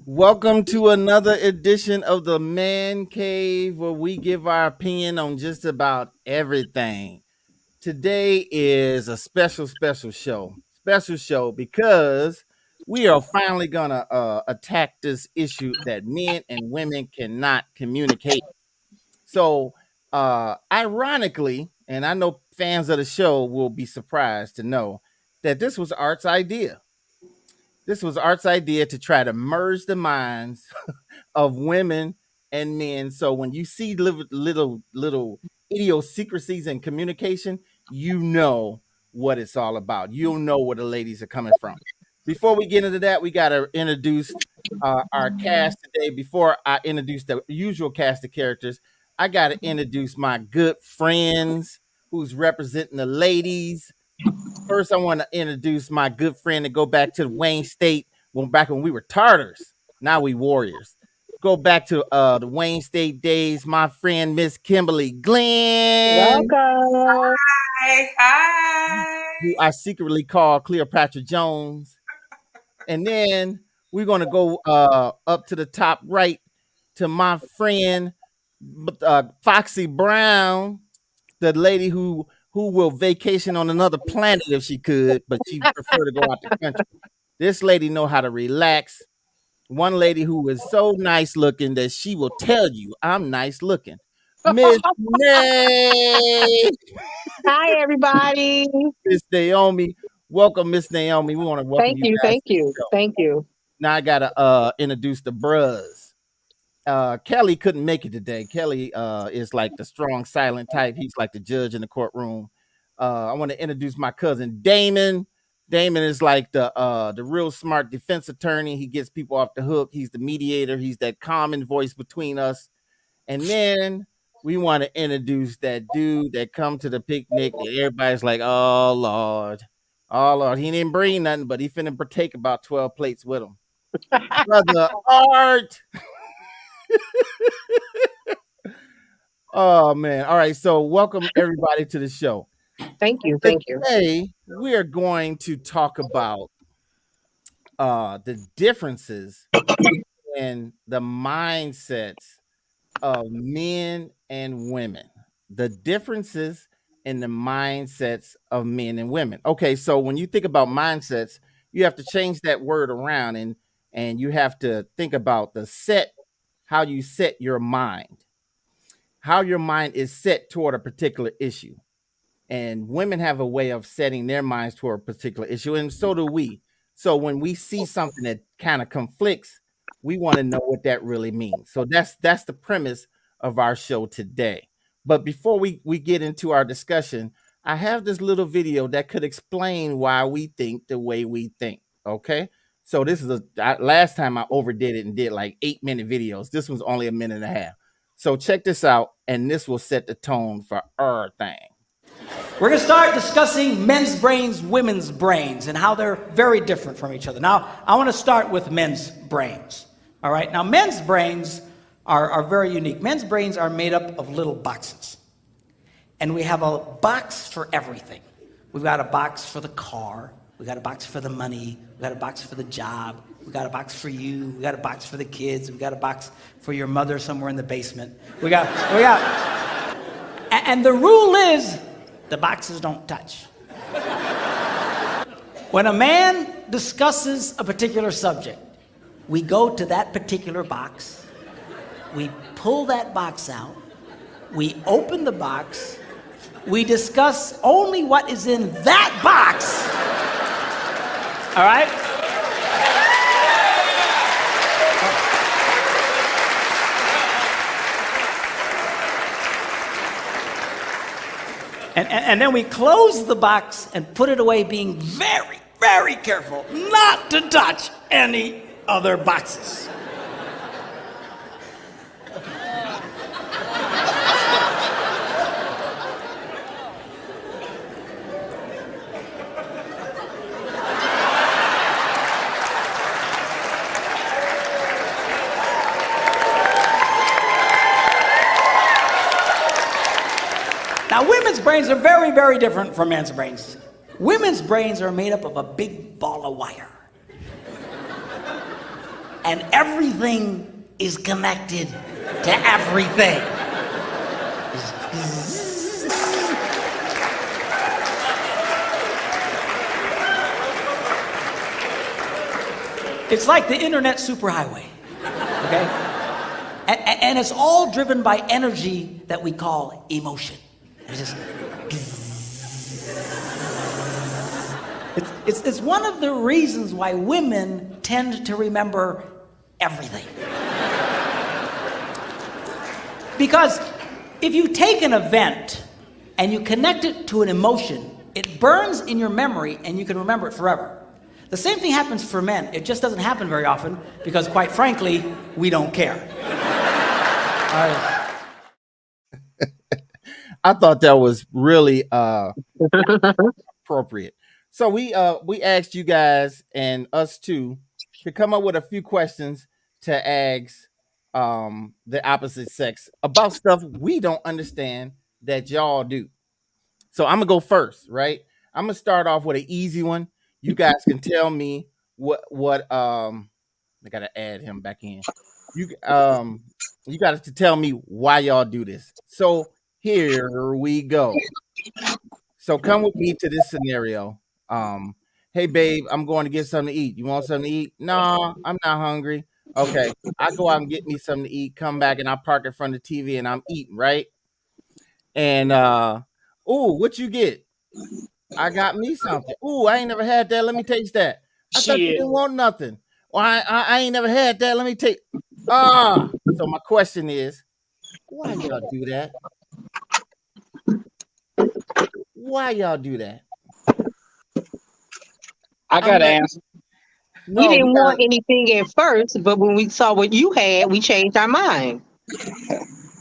Welcome to another edition of the Man Cave where we give our opinion on just about everything. Today is a special show. Special show because we are finally going to attack this issue that men and women cannot communicate. So, ironically, and I know fans of the show will be surprised to know that this was Art's idea. This was Art's idea to try to merge the minds of women and men. So when you see little idiosyncrasies in communication, you know what it's all about. You'll know where the ladies are coming from. Before we get into that, we got to introduce our cast today. Before I introduce the usual cast of characters, I got to introduce my good friends who's representing the ladies. First, I want to introduce my good friend to go back to Wayne State back when we were Tartars. Now we Warriors. Go back to the Wayne State days. My friend Miss Kimberly Glenn, Welcome. Hi. who I secretly call Cleopatra Jones. And then we're gonna go up to the top right to my friend Foxy Brown, the lady who will vacation on another planet if she could, but she prefer to go out the country. This lady know how to relax. One lady who is so nice looking that she will tell you I'm nice looking. Miss Nay, Hi, everybody. Miss Naomi. Welcome, Miss Naomi. We want to welcome Thank you you. guys Thank to the you. show. Thank you. Now I gotta introduce the bruhz. Kelly couldn't make it today. Kelly is like the strong, silent type. He's like the judge in the courtroom. I want to introduce my cousin Damon. Damon is like the real smart defense attorney. He gets people off the hook. He's the mediator. He's that common voice between us. And then we want to introduce that dude that come to the picnic. And everybody's like, "Oh Lord, oh Lord." He didn't bring nothing, but he finna partake about 12 plates with him. Brother Art. Oh man. All right. So welcome everybody to the show. Thank you. And Thank you. today we are going to talk about the differences in the mindsets of men and women. The differences in the mindsets of men and women. Okay, so when you think about mindsets, you have to change that word around and you have to think about how you set your mind, how your mind is set toward a particular issue. And women have a way of setting their minds toward a particular issue, and so do we. So when we see something that kind of conflicts, we want to know what that really means. So that's the premise of our show today. But before we get into our discussion, I have this little video that could explain why we think the way we think. Okay. So this is last time I overdid it and did like 8-minute videos. This one's only a minute and a half. So check this out, and this will set the tone for our thing. We're going to start discussing men's brains, women's brains, and how they're very different from each other. Now, I want to start with men's brains. All right? Now, men's brains are very unique. Men's brains are made up of little boxes. And we have a box for everything. We've got a box for the car. We've got a box for the money. We've got a box for the job. We've got a box for you. We've got a box for the kids. We've got a box for your mother somewhere in the basement. And the rule is, the boxes don't touch. When a man discusses a particular subject, we go to that particular box, we pull that box out, we open the box, we discuss only what is in that box. All right? And then we close the box and put it away, being very, very careful not to touch any other boxes. Now, women's brains are very, very different from men's brains. Women's brains are made up of a big ball of wire. and everything is connected to everything. It's like the internet superhighway, okay? And it's all driven by energy that we call emotion. It's just... It's one of the reasons why women tend to remember everything. Because if you take an event and you connect it to an emotion, it burns in your memory and you can remember it forever. The same thing happens for men. It just doesn't happen very often because, quite frankly, we don't care. I thought that was really appropriate. So we asked you guys and us too to come up with a few questions to ask the opposite sex about stuff we don't understand that y'all do. So I'm gonna go first, right? I'm gonna start off with an easy one. You guys can tell me what I gotta add him back in. You got to tell me why y'all do this. So here we go. So come with me to this scenario. Hey babe, I'm going to get something to eat. You want something to eat? No, I'm not hungry. Okay. I go out and get me something to eat, come back and I park in front of the TV and I'm eating, right? And ooh, what you get? I got me something. Ooh, I ain't never had that. Let me taste that. I thought you Shit. didn't want nothing. Well, I ain't never had that. Let me take. So my question is, why y'all do that? Why y'all do that? I I'm gotta let answer. We no, we didn't want gotta anything at first, but when we saw what you had, we changed our mind.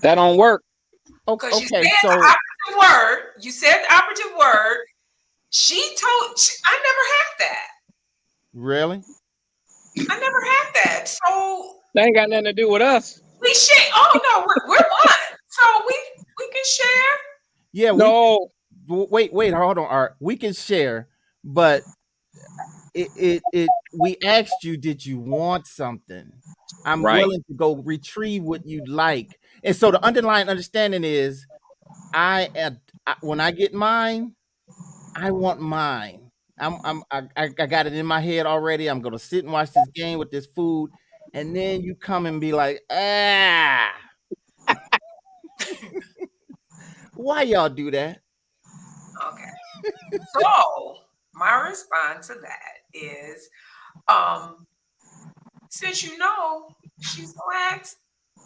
That don't work. Because you okay. said the So operative word. You said the operative word. I never had that. really, I never had that. So That ain't got nothing to do with us. we share. Oh no, we're one. So we can share. yeah, we No, wait, hold on, Art. We can share, but it we asked you, did you want something? I'm right. willing to go retrieve what you'd like. And so the underlying understanding is when I get mine, I want mine. I got it in my head already. I'm gonna sit and watch this game with this food, and then you come and be like, why y'all do that? Okay. So my response to that is, um, since you know she's relaxed,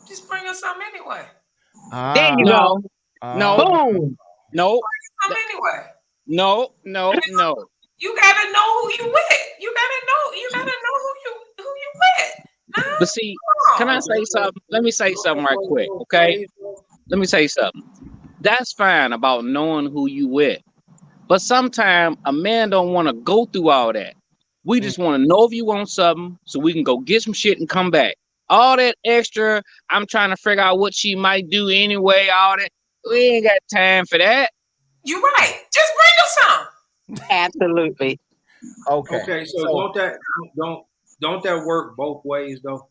just bring her some anyway. There you Ah, No, go. no, okay. Boom. no, Some anyway. no. You gotta know who you with. You gotta know. You gotta know who you with. But Nah, see, can I come on. say something? Let me say something right quick, okay? Let me say something. That's fine about knowing who you with. But sometimes a man don't want to go through all that. We Mm, just want to know if you want something so we can go get some shit and come back. All that extra, I'm trying to figure out what she might do anyway, all that. We ain't got time for that. You right. Just bring her some. Absolutely. okay. Okay, so So don't don't that work both ways though?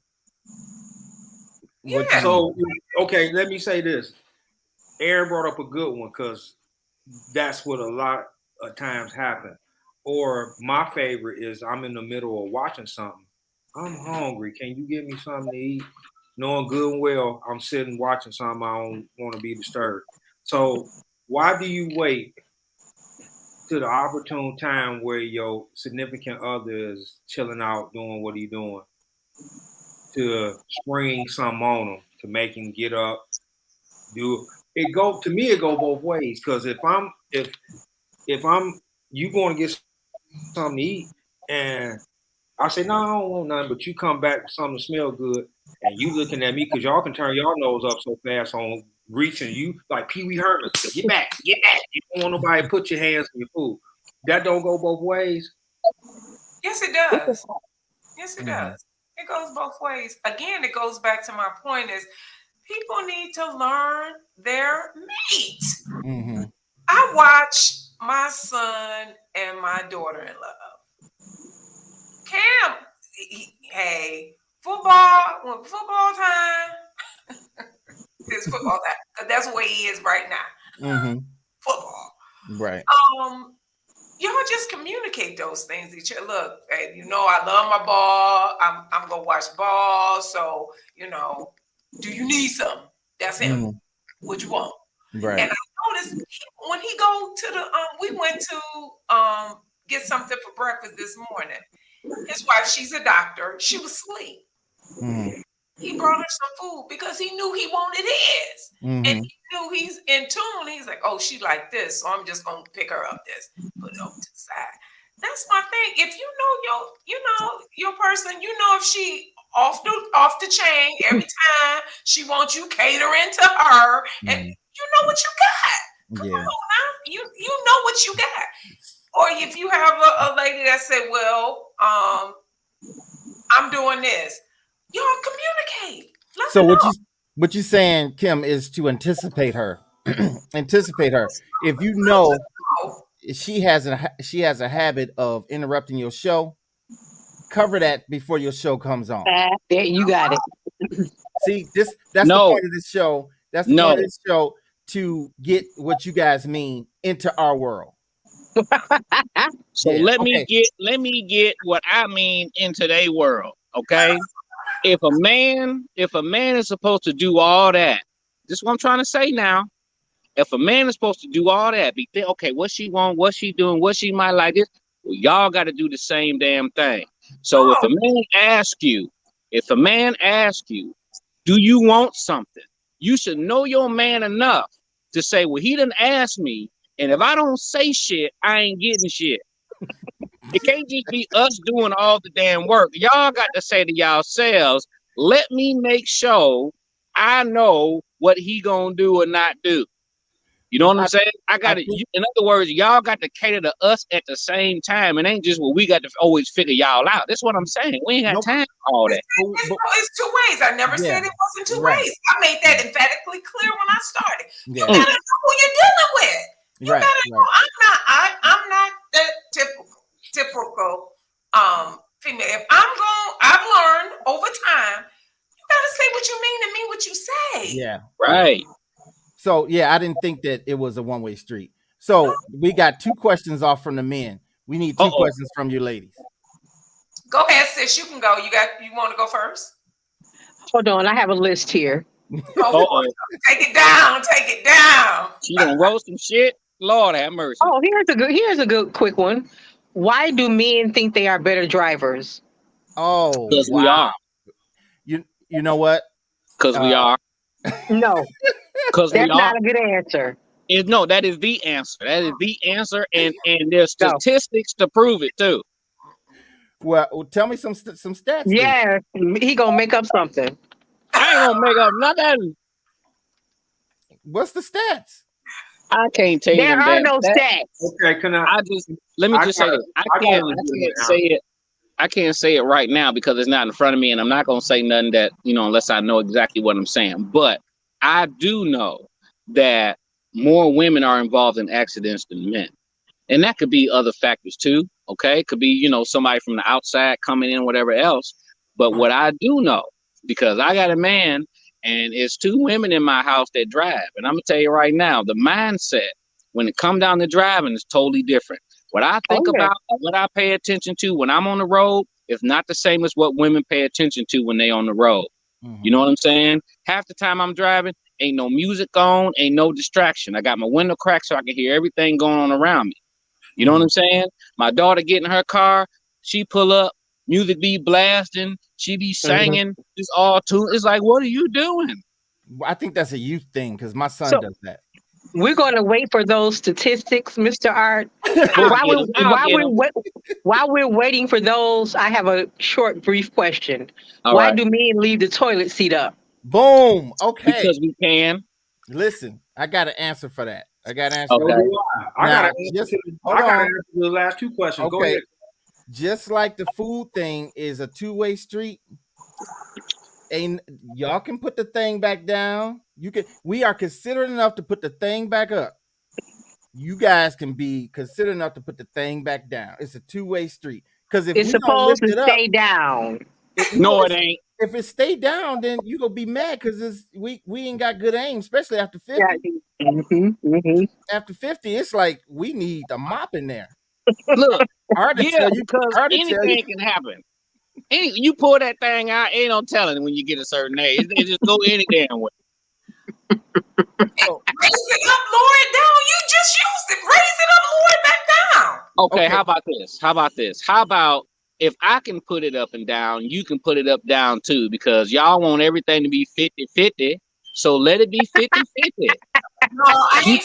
what you Yeah. mean? So okay, let me say this. Aaron brought up a good one because that's what a lot of times happen. Or my favorite is I'm in the middle of watching something. I'm hungry. Can you give me something to eat? Knowing good and well I'm sitting watching something I don't want to be disturbed. So why do you wait to the opportune time where your significant other is chilling out doing what he doing to spring some on him to make him get up, do it go to me it go both ways because if I'm you going to get something to eat and I say no I don't want nothing but you come back with something to smell good and you looking at me because y'all can turn y'all nose up so fast on reaching you like Pee Wee Herman get back you don't want nobody to put your hands in your food that don't go both ways. Yes, it does. Yes, it Mhm. does. It goes both ways. Again, it goes back to my point is people need to learn their mate. Mhm. I watch my son and my daughter in love. Cam, hey, when football time, it's football time. Because that's where he is right now. Mm-hmm. Football. Right. Y'all just communicate those things to each other. Look, hey, I love my ball. I'm gonna watch ball. So, do you need something? That's him. Mm-hmm. What you want? Right. And I noticed when he go to the we went to get something for breakfast this morning. His wife, she's a doctor. She was asleep. Mm-hmm. He brought her some food because he knew he wanted his. Mm-hmm. And he knew he's in tune. He's like, oh, she like this, so I'm just gonna pick her up this, put it over to the side. That's my thing. If you know your person, if she off the chain every time she wants you catering to her, and you know what you got. Come on now. You know what you got. Or if you have a lady that said, well, I'm doing this. Y'all communicate. So what you saying, Kim, is to anticipate her. Anticipate her. If you know she has a habit of interrupting your show, cover that before your show comes on. There, you got it. See, that's the point of this show. That's the point of this show, to get what you guys mean into our world. So let me get what I mean into their world. Okay. If a man is supposed to do all that, this is what I'm trying to say now. If a man is supposed to do all that, okay, what she want, what she doing, what she might like this, well, y'all got to do the same damn thing. So if a man asks you, do you want something? You should know your man enough to say, well, he didn't ask me, and if I don't say shit, I ain't getting shit. It can't just be us doing all the damn work. Y'all got to say to yourselves, let me make sure I know what he gonna do or not do. You know what I'm saying? In other words, y'all got to cater to us at the same time. It ain't just we got to always figure y'all out. That's what I'm saying. We ain't got time for all that. It's two ways. I never said it wasn't two ways. I made that emphatically clear when I started. You gotta know who you're dealing with. You gotta know. I'm not that typical female. If I've learned over time, you gotta say what you mean and mean what you say. Yeah. Right. So I didn't think that it was a one-way street. So we got 2 questions off from the men. We need 2 questions from you ladies. Go ahead, sis. You can go. You want to go first? Hold on, I have a list here. Take it down. Take it down. She gonna roast some shit. Lord have mercy. Oh, here's a good quick one. Why do men think they are better drivers? Oh, because we are. You know what? Because we are. No. Because that's not a good answer. No, that is the answer. That is the answer, and there's statistics to prove it too. Well, tell me some stats. Yeah, he gonna make up something. I ain't gonna make up nothing. What's the stats? I can't tell you. There are no stats. Okay, let me just say this. I can't say it. I can't say it right now because it's not in front of me, and I'm not gonna say nothing that unless I know exactly what I'm saying. But I do know that more women are involved in accidents than men. And that could be other factors too. Okay. It could be, somebody from the outside coming in, whatever else. But what I do know, because I got a man and it's 2 women in my house that drive. And I'm gonna tell you right now, the mindset when it come down to driving is totally different. What I think about, what I pay attention to when I'm on the road is not the same as what women pay attention to when they on the road. You know what I'm saying? Half the time I'm driving, ain't no music on, ain't no distraction. I got my window cracked so I can hear everything going on around me. You know what I'm saying? My daughter get in her car, she pull up, music be blasting, she be singing, just all tune. It's like, what are you doing? I think that's a youth thing because my son does that. We're going to wait for those statistics, Mr. Art. While we're waiting for those, I have a short, brief question. Why do men leave the toilet seat up? Boom. Okay. Because we can. Listen, I got an answer for that. I got an answer. Okay. I got to answer the last 2 questions. Okay. Go ahead. Just like the food thing is a 2-way street, and y'all can put the thing back down. We are considerate enough to put the thing back up. You guys can be considerate enough to put the thing back down. It's a 2-way street. Because if it's supposed to stay down. No, it ain't. if it stay down, then you gonna be mad because we ain't got good aim, especially after 50. After 50, it's like we need a mop in there. Look, Hard to yeah, tell you. because Hard to tell anything you. can happen. You pull that thing out, ain't no telling when you get a certain age. They just go any damn way. So, Raise it up, lower it down. You just used it. Raise it up, lower it back down. Okay, how about this? How about if I can put it up and down, you can put it up down too, because y'all want everything to be 50-50. So let it be 50-50. No, I ain't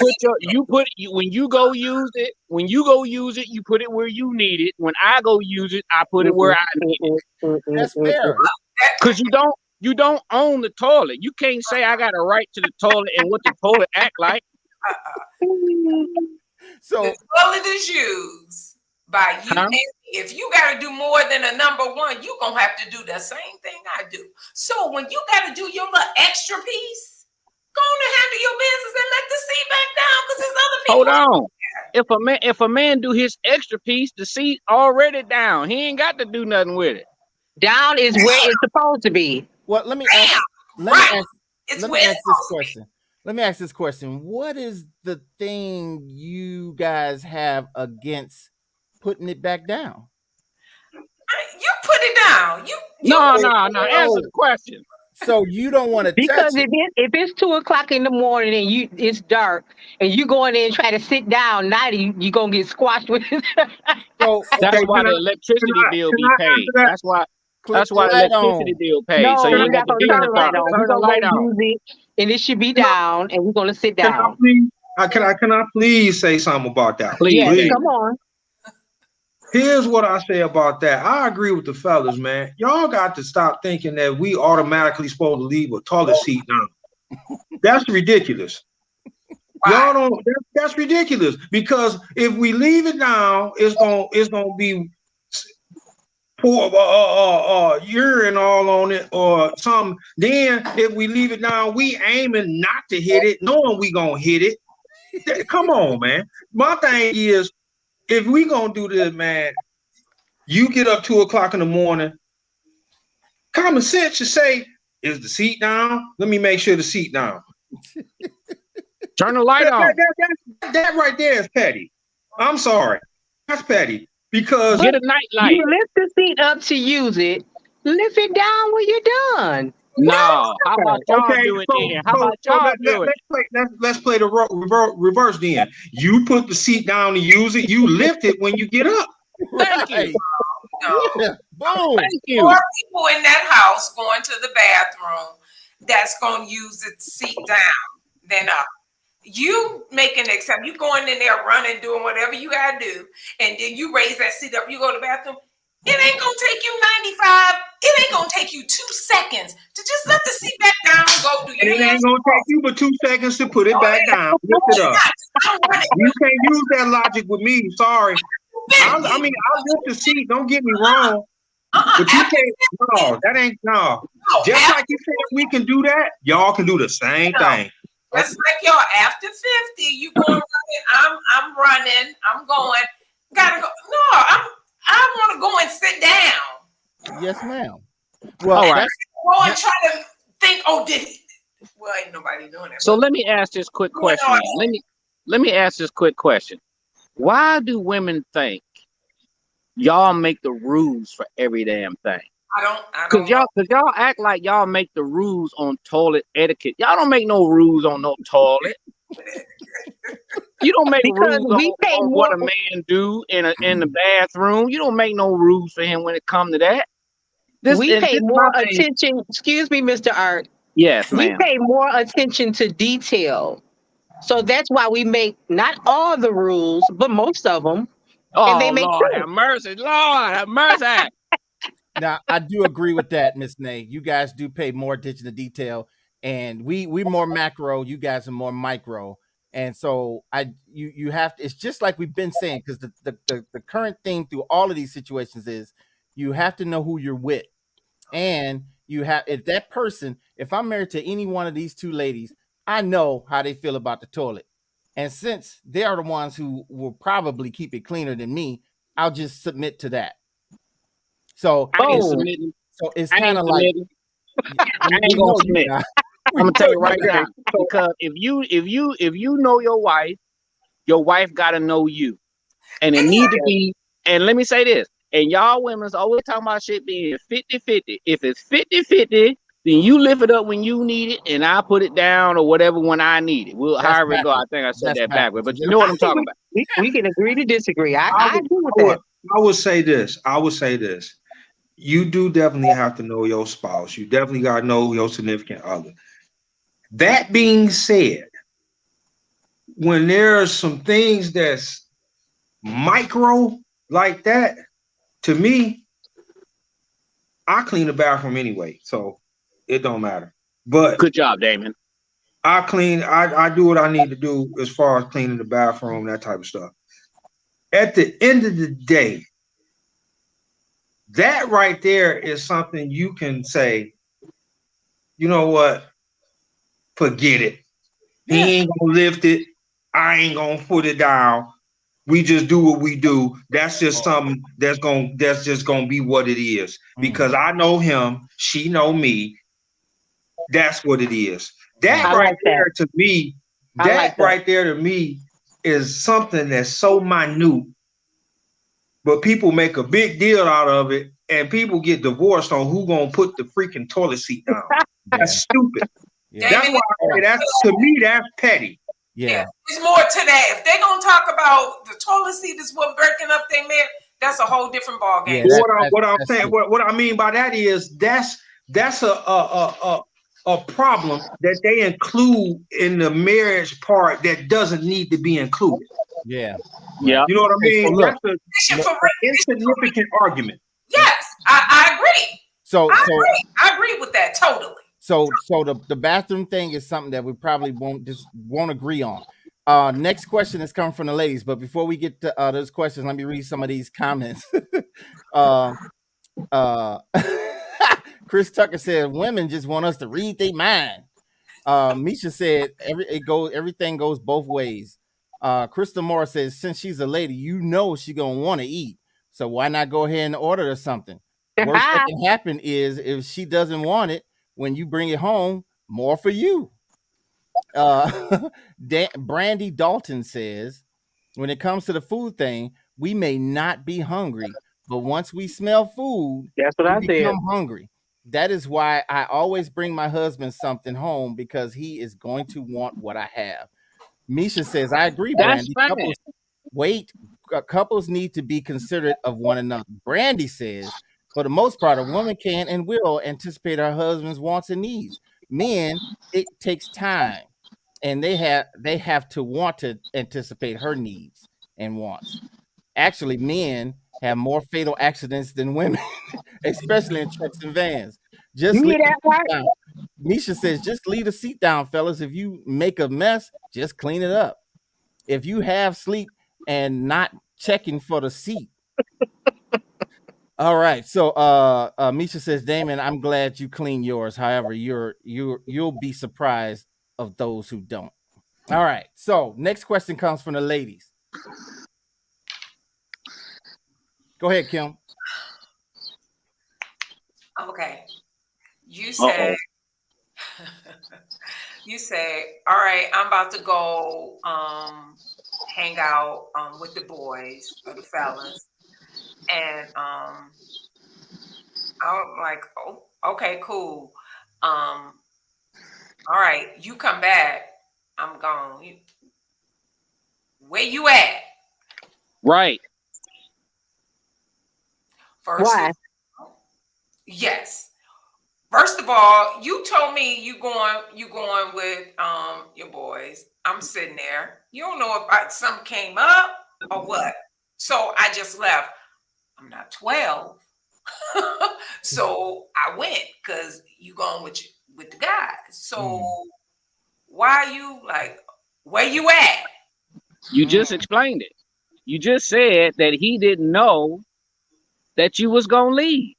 when you go use it, you put it where you need it. When I go use it, I put it where I need it. that's fair. Because you don't own the toilet. You can't say I got a right to the toilet and what the toilet act like. So the toilet is used by you. Huh? If you got to do more than a number one, you gonna have to do the same thing I do. So when you got to do your little extra piece, go on and handle your business and let the seat back down because there's other people. Hold on. If a man do his extra piece, the seat already down. He ain't got to do nothing with it. Down is where it's supposed to be. well, let me ask this question. Let me ask this question. What is the thing you guys have against putting it back down? You put it down. No. Answer the question. So you don't want to Because touch it. if it's 2:00 in the morning and it's dark and you go in there and try to sit down, now you gonna get squashed with it. So That's why the electricity bill be paid. That's why the electricity bill paid. No, So you we ain't got got to to be in turn the the light dark. on. Turn We're the gonna light go on. use it, and it should be down, and we're gonna sit down. Can I please say something about that? Please. Yes, come on. Here's what I say about that. I agree with the fellas, man. Y'all got to stop thinking that we automatically supposed to leave a toilet seat down. That's ridiculous. Y'all don't. That's ridiculous because if we leave it down, it's gonna be pour urine all on it or something. Then if we leave it down, we aiming not to hit it, knowing we gonna hit it. Come on, man. My thing is, if we gonna do this, man, you get up 2:00 in the morning. Common sense should say, "Is the seat down? Let me make sure the seat down." Turn the light on. That right there is petty. I'm sorry, that's petty because Get a night light. You lift the seat up to use it. Lift it down when you're done. No. How about y'all do it then? How about y'all do it? Let's play the reverse then. You put the seat down to use it. You lift it when you get up. Thank you. No. Yeah. Boom. Thank you. More people in that house going to the bathroom that's going to use the seat down than up. You make an exception. You going in there running, doing whatever you got to do, and then you raise that seat up. You go to the bathroom. It ain't going to take you 95. It ain't going to take you 2 seconds to just let the seat back down and go do your And it ain't gonna take you but 2 seconds to put it back down. Lift it up. You can't use that logic with me. Sorry. I mean, I'll lift the seat. Don't get me wrong. But you can't. No, that ain't no. Just like you said, we can do that. Y'all can do the same thing. That's like y'all after 50. You going running? I'm running. I'm going. Gotta go. No, I want to go and sit down. Yes, ma'am. Well, all right. Go and try to think. Oh, did he? Well, ain't nobody doing that. So let me ask this quick question. Let me ask this quick question. Why do women think y'all make the rules for every damn thing? I don't. Cause y'all act like y'all make the rules on toilet etiquette. Y'all don't make no rules on no toilet. You don't make rules on what a man do in the bathroom. You don't make no rules for him when it comes to that. We pay more attention. Excuse me, Mr. Art. Yes, ma'am. We pay more attention to detail. So that's why we make not all the rules, but most of them. Oh, and they make Lord sense. have mercy. Lord have mercy. Now, I do agree with that, Miss Nay. You guys do pay more attention to detail, and we're more macro. You guys are more micro, and so you have to. It's just like we've been saying, because the current thing through all of these situations is you have to know who you're with, and you have if I'm married to any one of these two ladies, I know how they feel about the toilet, and since they are the ones who will probably keep it cleaner than me, I'll just submit to that. So it's kind of like I ain't gonna snitch. I'm gonna tell you right now, because if you know your wife gotta know you, and it need to be. And let me say this, and y'all women's always talking about shit being 50-50. If it's 50-50, then you lift it up when you need it, and I put it down or whatever when I need it. Well, however it go, I think I said that backward, but you know what I'm talking about. We can agree to disagree. I agree with that. I would say this. You do definitely have to know your spouse. You definitely got to know your significant other. That being said, when there's some things that's micro like that, to me, I clean the bathroom anyway, so it don't matter. But good job, Damon. I do what I need to do as far as cleaning the bathroom, that type of stuff. At the end of the day, that right there is something you can say, you know what? Forget it. He ain't gonna lift it. I ain't gonna put it down. We just do what we do. That's just something that's just gonna be what it is. Because I know him, she know me. That's what it is. That right there to me, right there to me is something that's so minute, but people make a big deal out of it, and people get divorced on who gonna put the freaking toilet seat down. That's stupid. That's why to me that's petty. Yeah, there's more to that. If they're gonna talk about the toilet seat is what breaking up their man, that's a whole different ball game. What I'm saying, what I mean by that is that's a problem that they include in the marriage part that doesn't need to be included. Yeah. You know what I mean? So that's an insignificant argument. Yes, I agree. I agree with that totally. So the bathroom thing is something that we probably won't agree on. Next question is coming from the ladies, but before we get to those questions, let me read some of these comments. Chris Tucker said women just want us to read their mind. Misha said everything goes both ways. Krista Moore says since she's a lady, you know she's gonna want to eat, so why not go ahead and order her something? Worst that can happen is if she doesn't want it, when you bring it home, more for you. Brandy Dalton says, when it comes to the food thing, we may not be hungry, but once we smell food, that's what we become hungry. That is why I always bring my husband something home, because he is going to want what I have. Misha says, I agree, Brandy. Couples need to be considerate of one another. Brandy says, for the most part, a woman can and will anticipate her husband's wants and needs. Men, it takes time, and they have to want to anticipate her needs and wants. Actually, men have more fatal accidents than women, especially in trucks and vans. Misha says, just leave the seat down, fellas. If you make a mess, just clean it up. If you have sleep and not checking for the seat. All right. So Misha says, Damon, I'm glad you clean yours. However, you'll be surprised of those who don't. All right. So next question comes from the ladies. Go ahead, Kim. Okay. You said all right, I'm about to go hang out with the boys or the fellas. And I'm like, oh, okay, cool. All right, you come back. I'm gone. Where you at? Right. Why? Yes. First of all, you told me you going with your boys. I'm sitting there. You don't know if something came up or what. So I just left. I'm not 12. So I went because you going with the guys. So why are you like, where you at? You just explained it. You just said that he didn't know that you was gonna leave.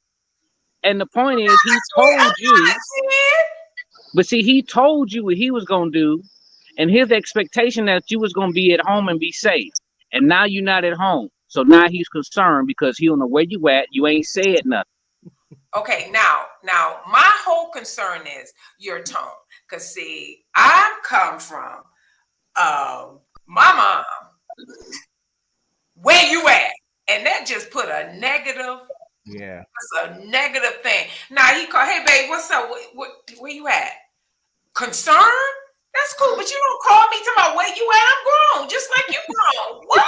And the point is, he told you. But see, he told you what he was gonna do, and his expectation that you was gonna be at home and be safe. And now you're not at home. So now he's concerned because he don't know where you at. You ain't said nothing. Okay, now my whole concern is your tone. Cause see, I come from my mom. Where you at? And that just put a negative. Yeah. It's a negative thing. Now he called, hey babe, what's up? Where you at? Concerned? That's cool, but you don't call me to my where you at. I'm grown, just like you grown. What?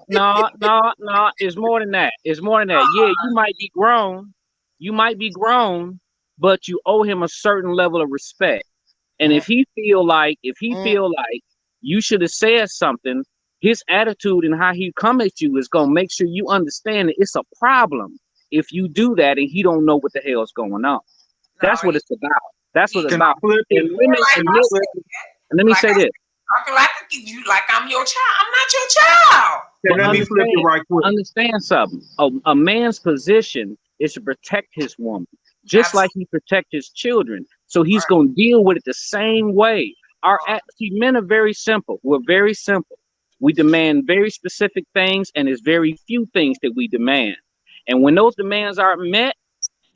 No. It's more than that. It's more than that. Yeah, you might be grown. You might be grown, but you owe him a certain level of respect. And if he feel like you should have said something, his attitude and how he come at you is gonna make sure you understand that it's a problem if you do that and he don't know what the hell's going on. That's what it's about. That's what it's about. And let me say this. Talking like you, like I'm your child. I'm not your child. Let me flip it right quick. Understand something. A man's position is to protect his woman, just like he protects his children. So he's going to deal with it the same way. See, men are very simple. We're very simple. We demand very specific things, and there's very few things that we demand. And when those demands aren't met,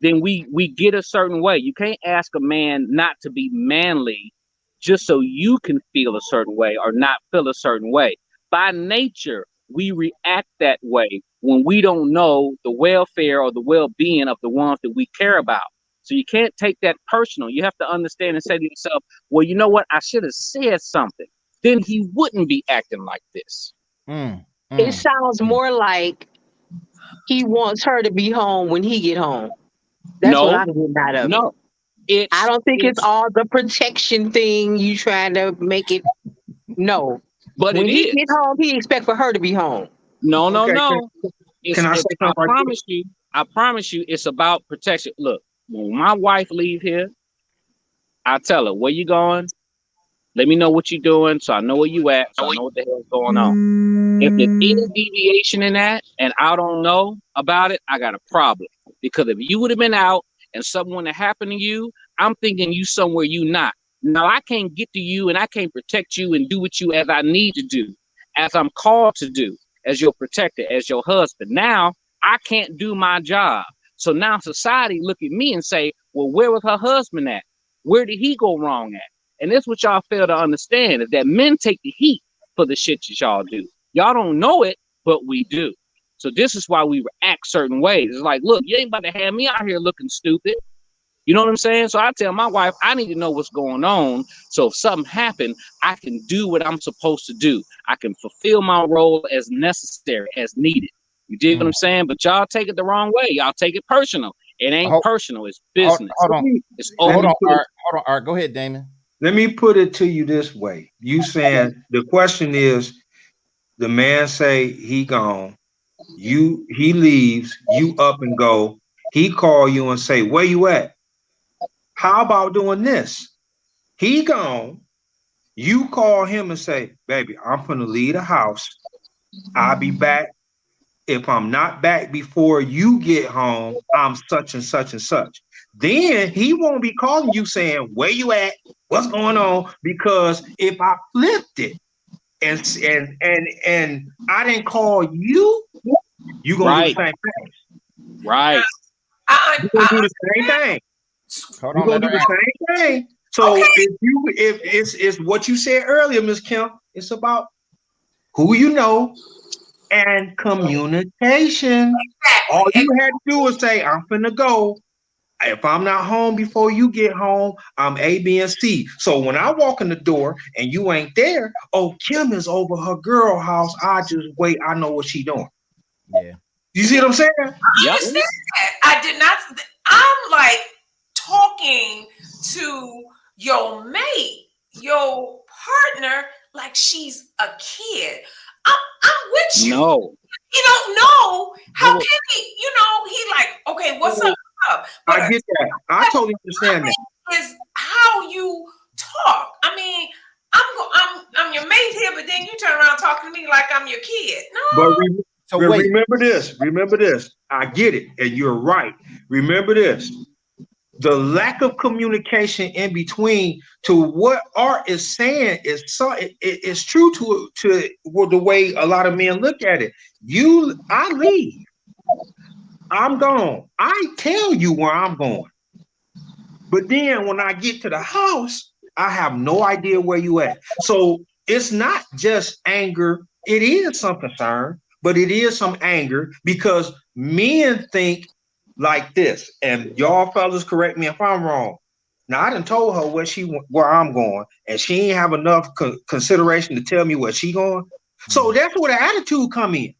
then we get a certain way. You can't ask a man not to be manly just so you can feel a certain way or not feel a certain way. By nature, we react that way when we don't know the welfare or the well-being of the ones that we care about. So you can't take that personal. You have to understand and say to yourself, well, you know what? I should have said something. Then he wouldn't be acting like this. It sounds more like he wants her to be home when he get home. That's what I'm getting out of it. I don't think it's all the protection thing you trying to make it. No. But when he get home, he expect for her to be home. No. I promise you, it's about protection. Look, when my wife leave here, I tell her, where you going? Let me know what you're doing so I know where you at, so I know what the hell's going on. If there's any deviation in that and I don't know about it, I got a problem. Because if you would have been out and something would have happened to you, I'm thinking you somewhere you not. Now I can't get to you and I can't protect you and do what you as I need to do, as I'm called to do, as your protector, as your husband. Now I can't do my job. So now society look at me and say, well, where was her husband at? Where did he go wrong at? And that's what y'all fail to understand, is that men take the heat for the shit that y'all do. Y'all don't know it, but we do. So this is why we react certain ways. It's like, look, you ain't about to have me out here looking stupid. You know what I'm saying? So I tell my wife, I need to know what's going on. So if something happened, I can do what I'm supposed to do. I can fulfill my role as necessary, as needed. You dig what I'm saying? But y'all take it the wrong way. Y'all take it personal. It ain't personal. It's business. Hold on, Art. Go ahead, Damon. Let me put it to you this way. You saying the question is, the man say he gone, he leaves, you up and go, he call you and say, where you at? How about doing this? He gone, you call him and say, baby, I'm gonna leave the house. I'll be back. If I'm not back before you get home, I'm such and such and such. Then he won't be calling you saying, where you at? What's going on? Because if I flipped it and I didn't call you, you're gonna do the same thing. Right. You're gonna do the same thing. You're gonna do the same thing. So if it's what you said earlier, Ms. Kemp, it's about who you know and communication. All you had to do was say, I'm finna go. If I'm not home before you get home, I'm A, B, and C. So when I walk in the door and you ain't there, oh, Kim is over her girl house. I just wait. I know what she doing. Yeah. You see what I'm saying? I understand that. I did not. I'm like talking to your mate, your partner, like she's a kid. I'm with you. No. You don't know how can he, he like, okay, what's up? But I get that. I totally understand that. Is how you talk. I mean, I'm your mate here, but then you turn around talking to me like I'm your kid. No. But remember this. Remember this. I get it, and you're right. Remember this. The lack of communication in between to what Art is saying is true to the way a lot of men look at it. I leave. I'm gone. I tell you where I'm going. But then when I get to the house, I have no idea where you at. So it's not just anger. It is some concern, but it is some anger because men think like this. And y'all fellas correct me if I'm wrong. Now I done told her where I'm going, and she ain't have enough consideration to tell me where she going. So that's where the attitude come in.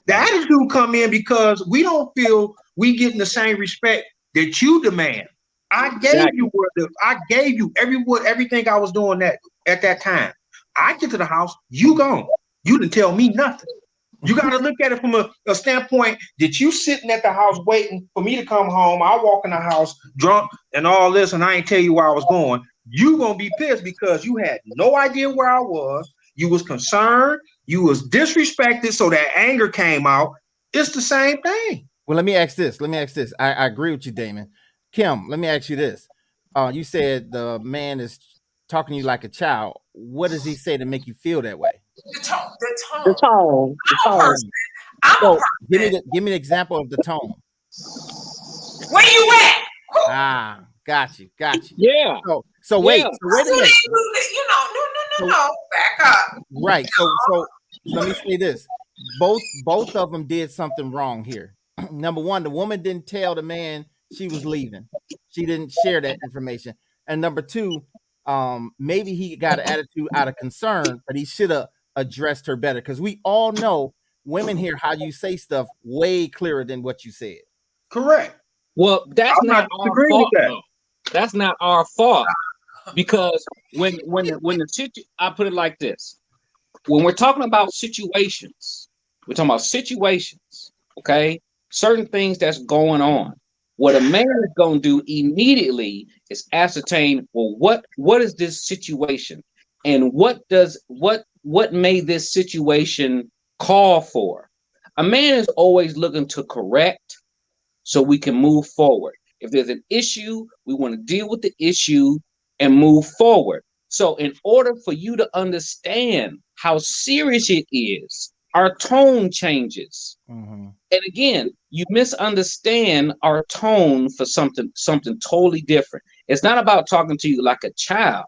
The attitude come in because we don't feel we getting the same respect that you demand. I gave you everything I was doing at that time. I get to the house, you gone. You didn't tell me nothing. You got to look at it from a standpoint that you sitting at the house waiting for me to come home. I walk in the house drunk and all this, and I ain't tell you where I was going. You gonna be pissed because you had no idea where I was. You was concerned. You was disrespected, so that anger came out. It's the same thing. Well, let me ask this. I agree with you, Damon. Kim, let me ask you this. You said the man is talking to you like a child. What does he say to make you feel that way? The tone. The tone. I'm a person. I'm a person. Give me an example of the tone. Where you at? Ah, got you. Yeah. So wait a minute. No. Back up. Right. So let me say this. Both of them did something wrong here. Number one, the woman didn't tell the man she was leaving. She didn't share that information. And number two, maybe he got an attitude out of concern, but he should have addressed her better. Because we all know women hear how you say stuff way clearer than what you said. Correct. Well, that's not our fault. That's not our fault. Because when I put it like this, when we're talking about situations, okay? Certain things that's going on. What a man is going to do immediately is ascertain, well, what is this situation, and what made this situation call for? A man is always looking to correct so we can move forward. If there's an issue, we want to deal with the issue and move forward. So in order for you to understand how serious it is, our tone changes. Mm-hmm. And again, you misunderstand our tone for something totally different. It's not about talking to you like a child.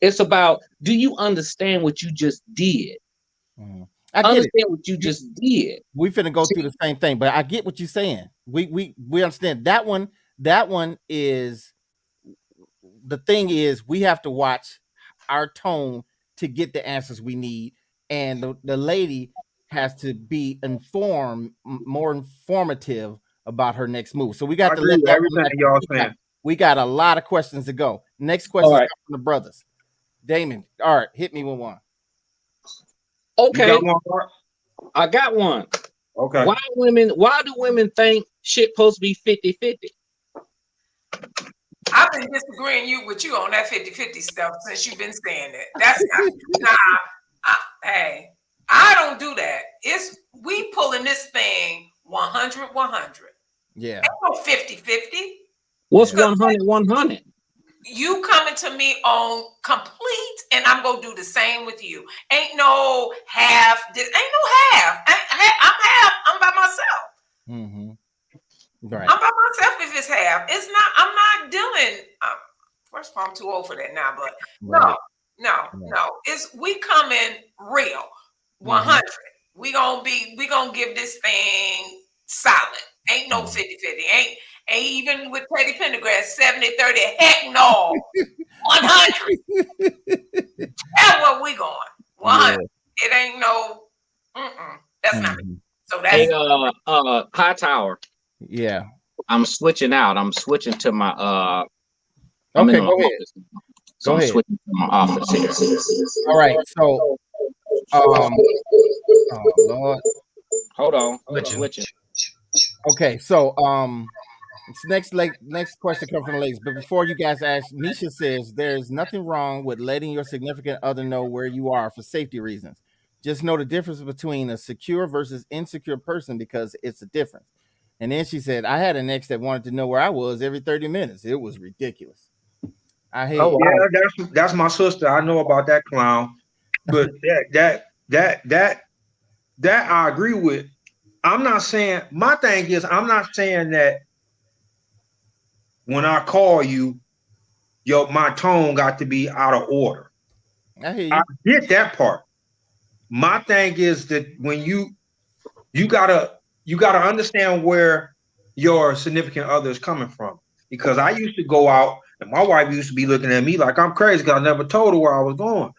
It's about, do you understand what you just did? Mm-hmm. What you just did. We finna go through the same thing, but I get what you're saying. We understand that one. That one is, the thing is, we have to watch our tone to get the answers we need, and the lady has to be more informative about her next move. So we got to let everything y'all saying. We got a lot of questions to go. Next question from the brothers. Damon, all right, hit me with one. Okay, I got one. Okay. Why do women think shit supposed to be 50-50? I've been disagreeing with you on that 50-50 stuff since you've been saying it. That's not, hey, I don't do that. We pulling this thing 100-100. Yeah. Ain't no 50-50. What's 100-100? You coming to me on complete, and I'm gonna do the same with you. Ain't no half. Ain't no half. I'm half. I'm by myself. Mm-hmm. Right. I'm by myself if it's half. It's not. I'm not dealing. First of all, I'm too old for that now. But no. We coming real. 100. Mm-hmm. We gonna give this thing solid. Ain't no 50-50. Ain't even with Teddy Pendergrass 70-30. Heck no. 100. That's what we going. 100. Yeah. It ain't no. That's not me. So that's High Tower. Yeah. I'm switching out. I'm switching to my okay, go ahead. So I'm switching to my office here. All right. So oh Lord. Hold on. Switching. Okay, so next question comes from the ladies. But before you guys ask, Nisha says there's nothing wrong with letting your significant other know where you are for safety reasons. Just know the difference between a secure versus insecure person, because it's a difference. And then she said, I had an ex that wanted to know where I was every 30 minutes. It was ridiculous. I hate it. That's my sister. I know about that clown. But that I agree with. I'm not saying, my thing is, I'm not saying that when I call you, my tone got to be out of order. I hear you. I get that part. My thing is that when you gotta understand where your significant other is coming from. Because I used to go out and my wife used to be looking at me like I'm crazy because I never told her where I was going.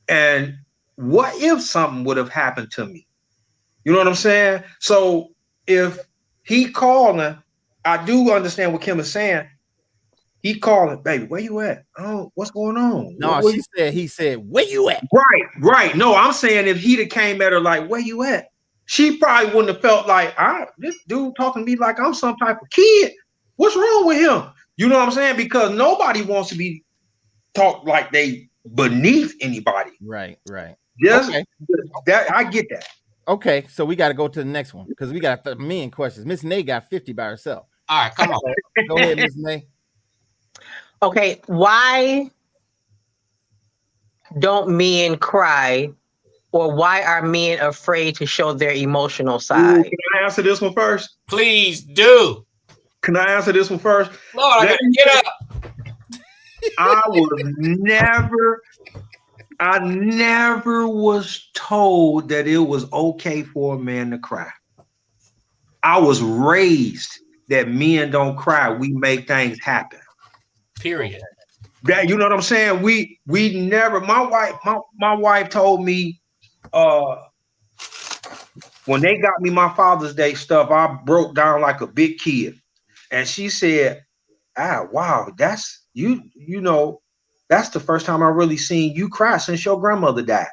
And what if something would have happened to me? You know what I'm saying? So if he calling, I do understand what Kim is saying. He calling, baby, where you at? Oh, what's going on? No, he said, where you at? Right. No, I'm saying if he'd have came at her like, where you at? She probably wouldn't have felt like, this dude talking to me like I'm some type of kid. What's wrong with him? You know what I'm saying? Because nobody wants to be talked like they beneath anybody. Right. Yes, okay. That I get that. Okay, so we got to go to the next one because we got a million questions. Miss Nay got 50 by herself. All right, come on. Go ahead, Miss Nay. Okay, why don't men cry, or why are men afraid to show their emotional side? Ooh, can I answer this one first? Please do. Can I answer this one first? Lord, I gotta get up. I never was told that it was okay for a man to cry. I was raised that men don't cry. We make things happen. Period. That, you know what I'm saying? We never. My wife told me when they got me my Father's Day stuff, I broke down like a big kid, and she said, wow, that's you know. That's the first time I really seen you cry since your grandmother died.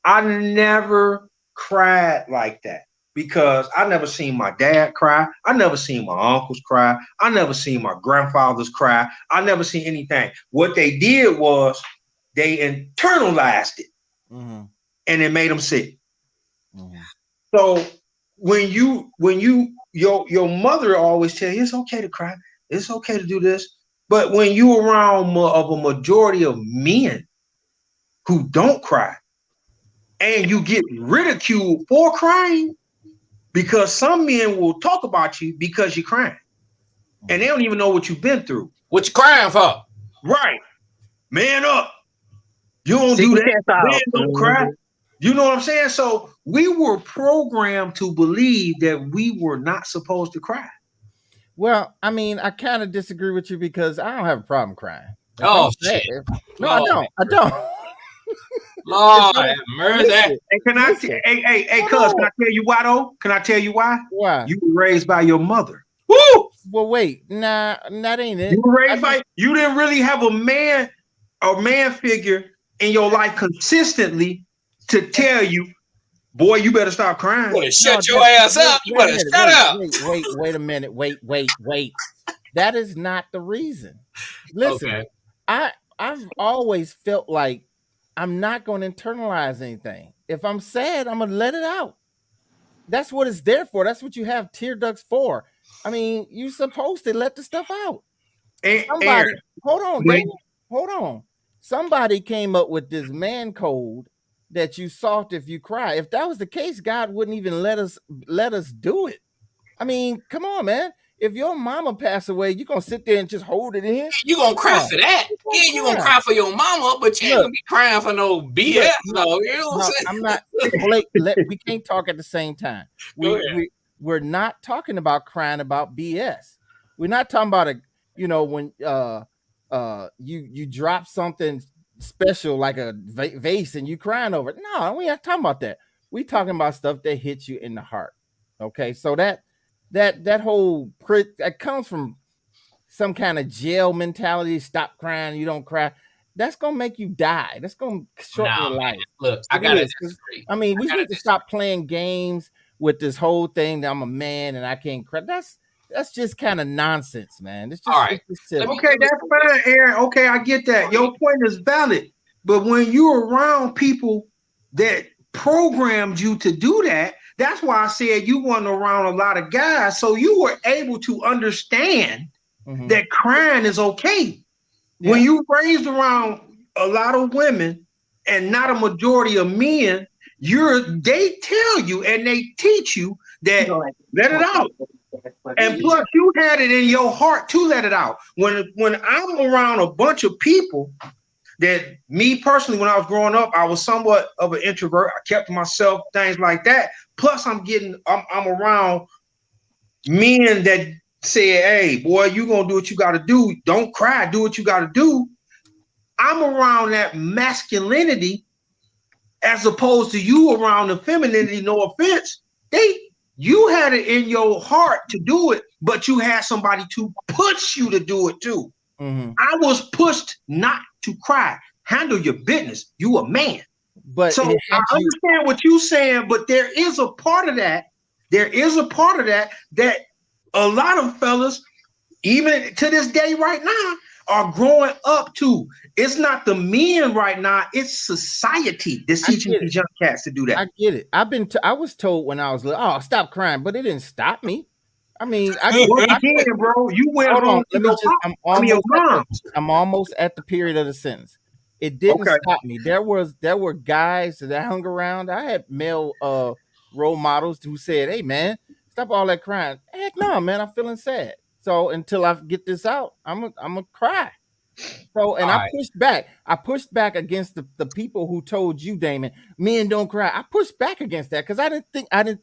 I never cried like that because I never seen my dad cry. I never seen my uncles cry. I never seen my grandfathers cry. I never seen anything. What they did was they internalized it, and it made them sick. So when your mother always tell you it's okay to cry, it's okay to do this. But when you're around of a majority of men who don't cry and you get ridiculed for crying, because some men will talk about you because you're crying and they don't even know what you've been through. What you crying for? Right. Man up. You don't do that. Man don't cry. You know what I'm saying? So we were programmed to believe that we were not supposed to cry. Well, I mean, I kind of disagree with you because I don't have a problem crying. Shit. No, I don't. Lord have mercy. Hey, can I tell you why though? Can I tell you why? Why? You were raised by your mother. Woo! Well, wait, nah, that ain't it. You were raised by, you didn't really have a man figure in your life consistently to tell you, boy, you better stop crying. You better shut your ass up. You better shut up. Wait a minute. Wait. That is not the reason. Listen, okay. I've always felt like I'm not going to internalize anything. If I'm sad, I'm going to let it out. That's what it's there for. That's what you have tear ducts for. I mean, you're supposed to let the stuff out. Hold on. Somebody came up with this man code that you soft if you cry. If that was the case, God wouldn't even let us do it. I mean, come on, man. If your mama passed away, you gonna sit there and just hold it in? You gonna cry for that? Yeah, you gonna cry for your mama, but you ain't gonna be crying for no BS. No, you know what I'm saying? I'm not. We can't talk at the same time. We're not talking about crying about BS. We're not talking about when you drop something special like a vase and you crying over it. No, we ain't talking about that. We talking about stuff that hits you in the heart. Okay, so that whole that comes from some kind of jail mentality. Stop crying, you don't cry. That's gonna make you die. That's gonna shorten your life. Look, I gotta disagree. I mean, we need to stop playing games with this whole thing that I'm a man and I can't cry. That's just kind of nonsense, man. It's just all right. Okay, that's fine, Aaron. Okay, I get that. Your point is valid. But when you're around people that programmed you to do that, that's why I said you weren't around a lot of guys. So you were able to understand that crying is okay. Yeah. When you raised around a lot of women and not a majority of men, they tell you and they teach you that let it out. And plus, you had it in your heart to let it out. When I'm around a bunch of people that me personally, when I was growing up, I was somewhat of an introvert. I kept to myself, things like that. Plus, I'm around men that say, hey, boy, you gonna do what you gotta do. Don't cry, do what you gotta do. I'm around that masculinity as opposed to you around the femininity, no offense. You had it in your heart to do it, but you had somebody to push you to do it too. Mm-hmm. I was pushed not to cry. Handle your business. You a man. But so I understand what you're saying, but there is a part of that. That a lot of fellas, even to this day right now, are growing up to. It's not the men right now, it's society that's teaching these young cats to do that. I get it. I was told when I was little, oh, stop crying, but it didn't stop me. I mean, bro, you went home. I'm almost at the period of the sentence. It didn't stop me. There were guys that I hung around. I had male role models who said, "Hey, man, stop all that crying." Heck no, man, I'm feeling sad. So until I get this out, I'm gonna cry. So and I pushed back against the people who told you, Damon, men don't cry. I pushed back against that because I didn't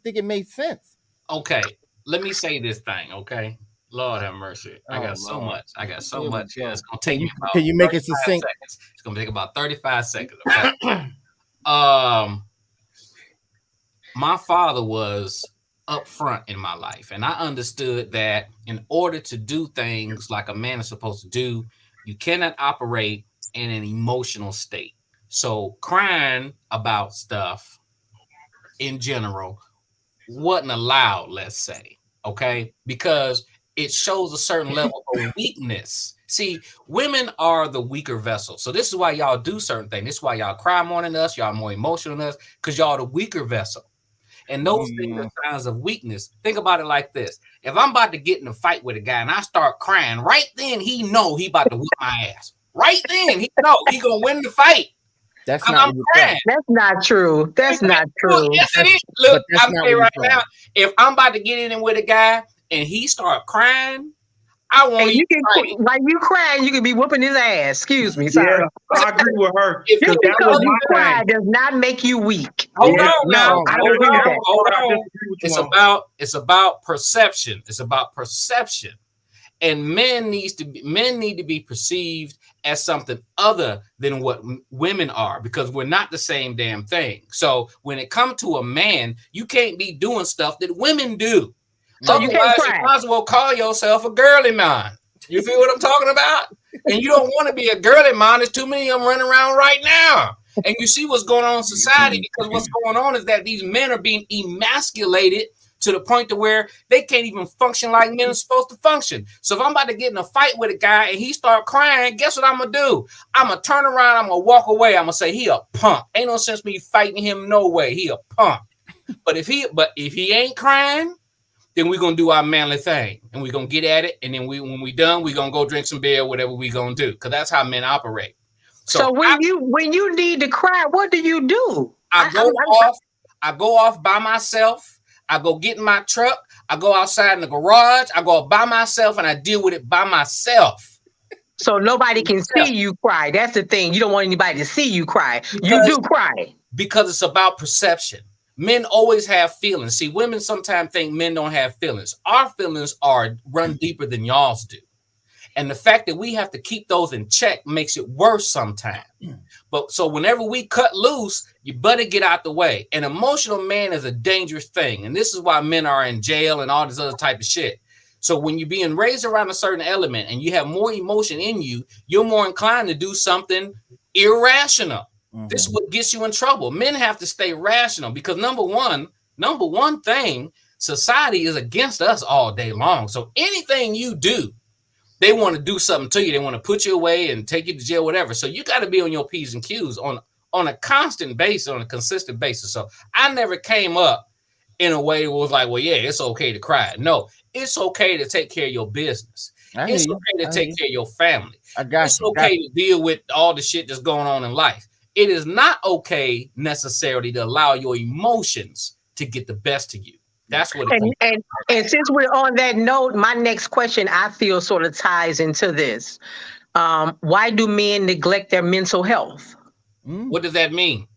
think it made sense. Okay, let me say this thing. Okay, Lord have mercy. I got so much. Yeah, it's gonna take me about. Can you make it succinct? Seconds. It's gonna take about 35 seconds. Okay. My father was up front in my life, and I understood that in order to do things like a man is supposed to do, you cannot operate in an emotional state. So crying about stuff in general wasn't allowed, let's say, okay? Because it shows a certain level of weakness. See, women are the weaker vessel. So this is why y'all do certain things. This is why y'all cry more than us. Y'all more emotional than us because y'all the weaker vessel. And those things are signs of weakness. Think about it like this. If I'm about to get in a fight with a guy and I start crying, right then he know he about to whip my ass. Right then he know he gonna win the fight. That's not true. That's not true. Yes, it is. Look, I'm saying right now, if I'm about to get in with a guy and he start crying, I want you can like you crying, you can be whooping his ass. Excuse me, sorry. Yeah, I agree with her. Just because you cry does not make you weak. Hold on. It's about perception. It's about perception. And men need to be perceived as something other than what women are, because we're not the same damn thing. So when it comes to a man, you can't be doing stuff that women do. So otherwise, you might as well call yourself a girly man. You feel what I'm talking about? And you don't want to be a girly man. There's too many of them running around right now. And you see what's going on in society, because what's going on is that these men are being emasculated to the point to where they can't even function like men are supposed to function. So if I'm about to get in a fight with a guy and he start crying, guess what I'm going to do? I'm going to turn around. I'm going to walk away. I'm going to say, he a punk. Ain't no sense me fighting him no way. He a punk. But if he ain't crying, then we're going to do our manly thing. And we're going to get at it. And then when we done, we're going to go drink some beer, whatever we going to do. Because that's how men operate. So when you need to cry, what do you do? I go off by myself. I go get in my truck. I go outside in the garage. I go by myself and I deal with it by myself. So nobody can see you cry. That's the thing. You don't want anybody to see you cry. You do cry. Because it's about perception. Men always have feelings. See, women sometimes think men don't have feelings. Our feelings run deeper than y'all's do. And the fact that we have to keep those in check makes it worse sometimes. But so whenever we cut loose, you better get out the way. An emotional man is a dangerous thing. And this is why men are in jail and all this other type of shit. So when you're being raised around a certain element and you have more emotion in you, you're more inclined to do something irrational. Mm-hmm. This is what gets you in trouble. Men have to stay rational because number one thing, society is against us all day long. So anything you do, they want to do something to you. They want to put you away and take you to jail, whatever. So you got to be on your P's and Q's on a constant basis, on a consistent basis. So I never came up in a way that was like, well, yeah, it's okay to cry. No, it's okay to take care of your business. It's okay to take care of your family. It's okay to deal with all the shit that's going on in life. It is not okay necessarily to allow your emotions to get the best of you. That's what it is. And since we're on that note, my next question I feel sort of ties into this. Why do men neglect their mental health? What does that mean?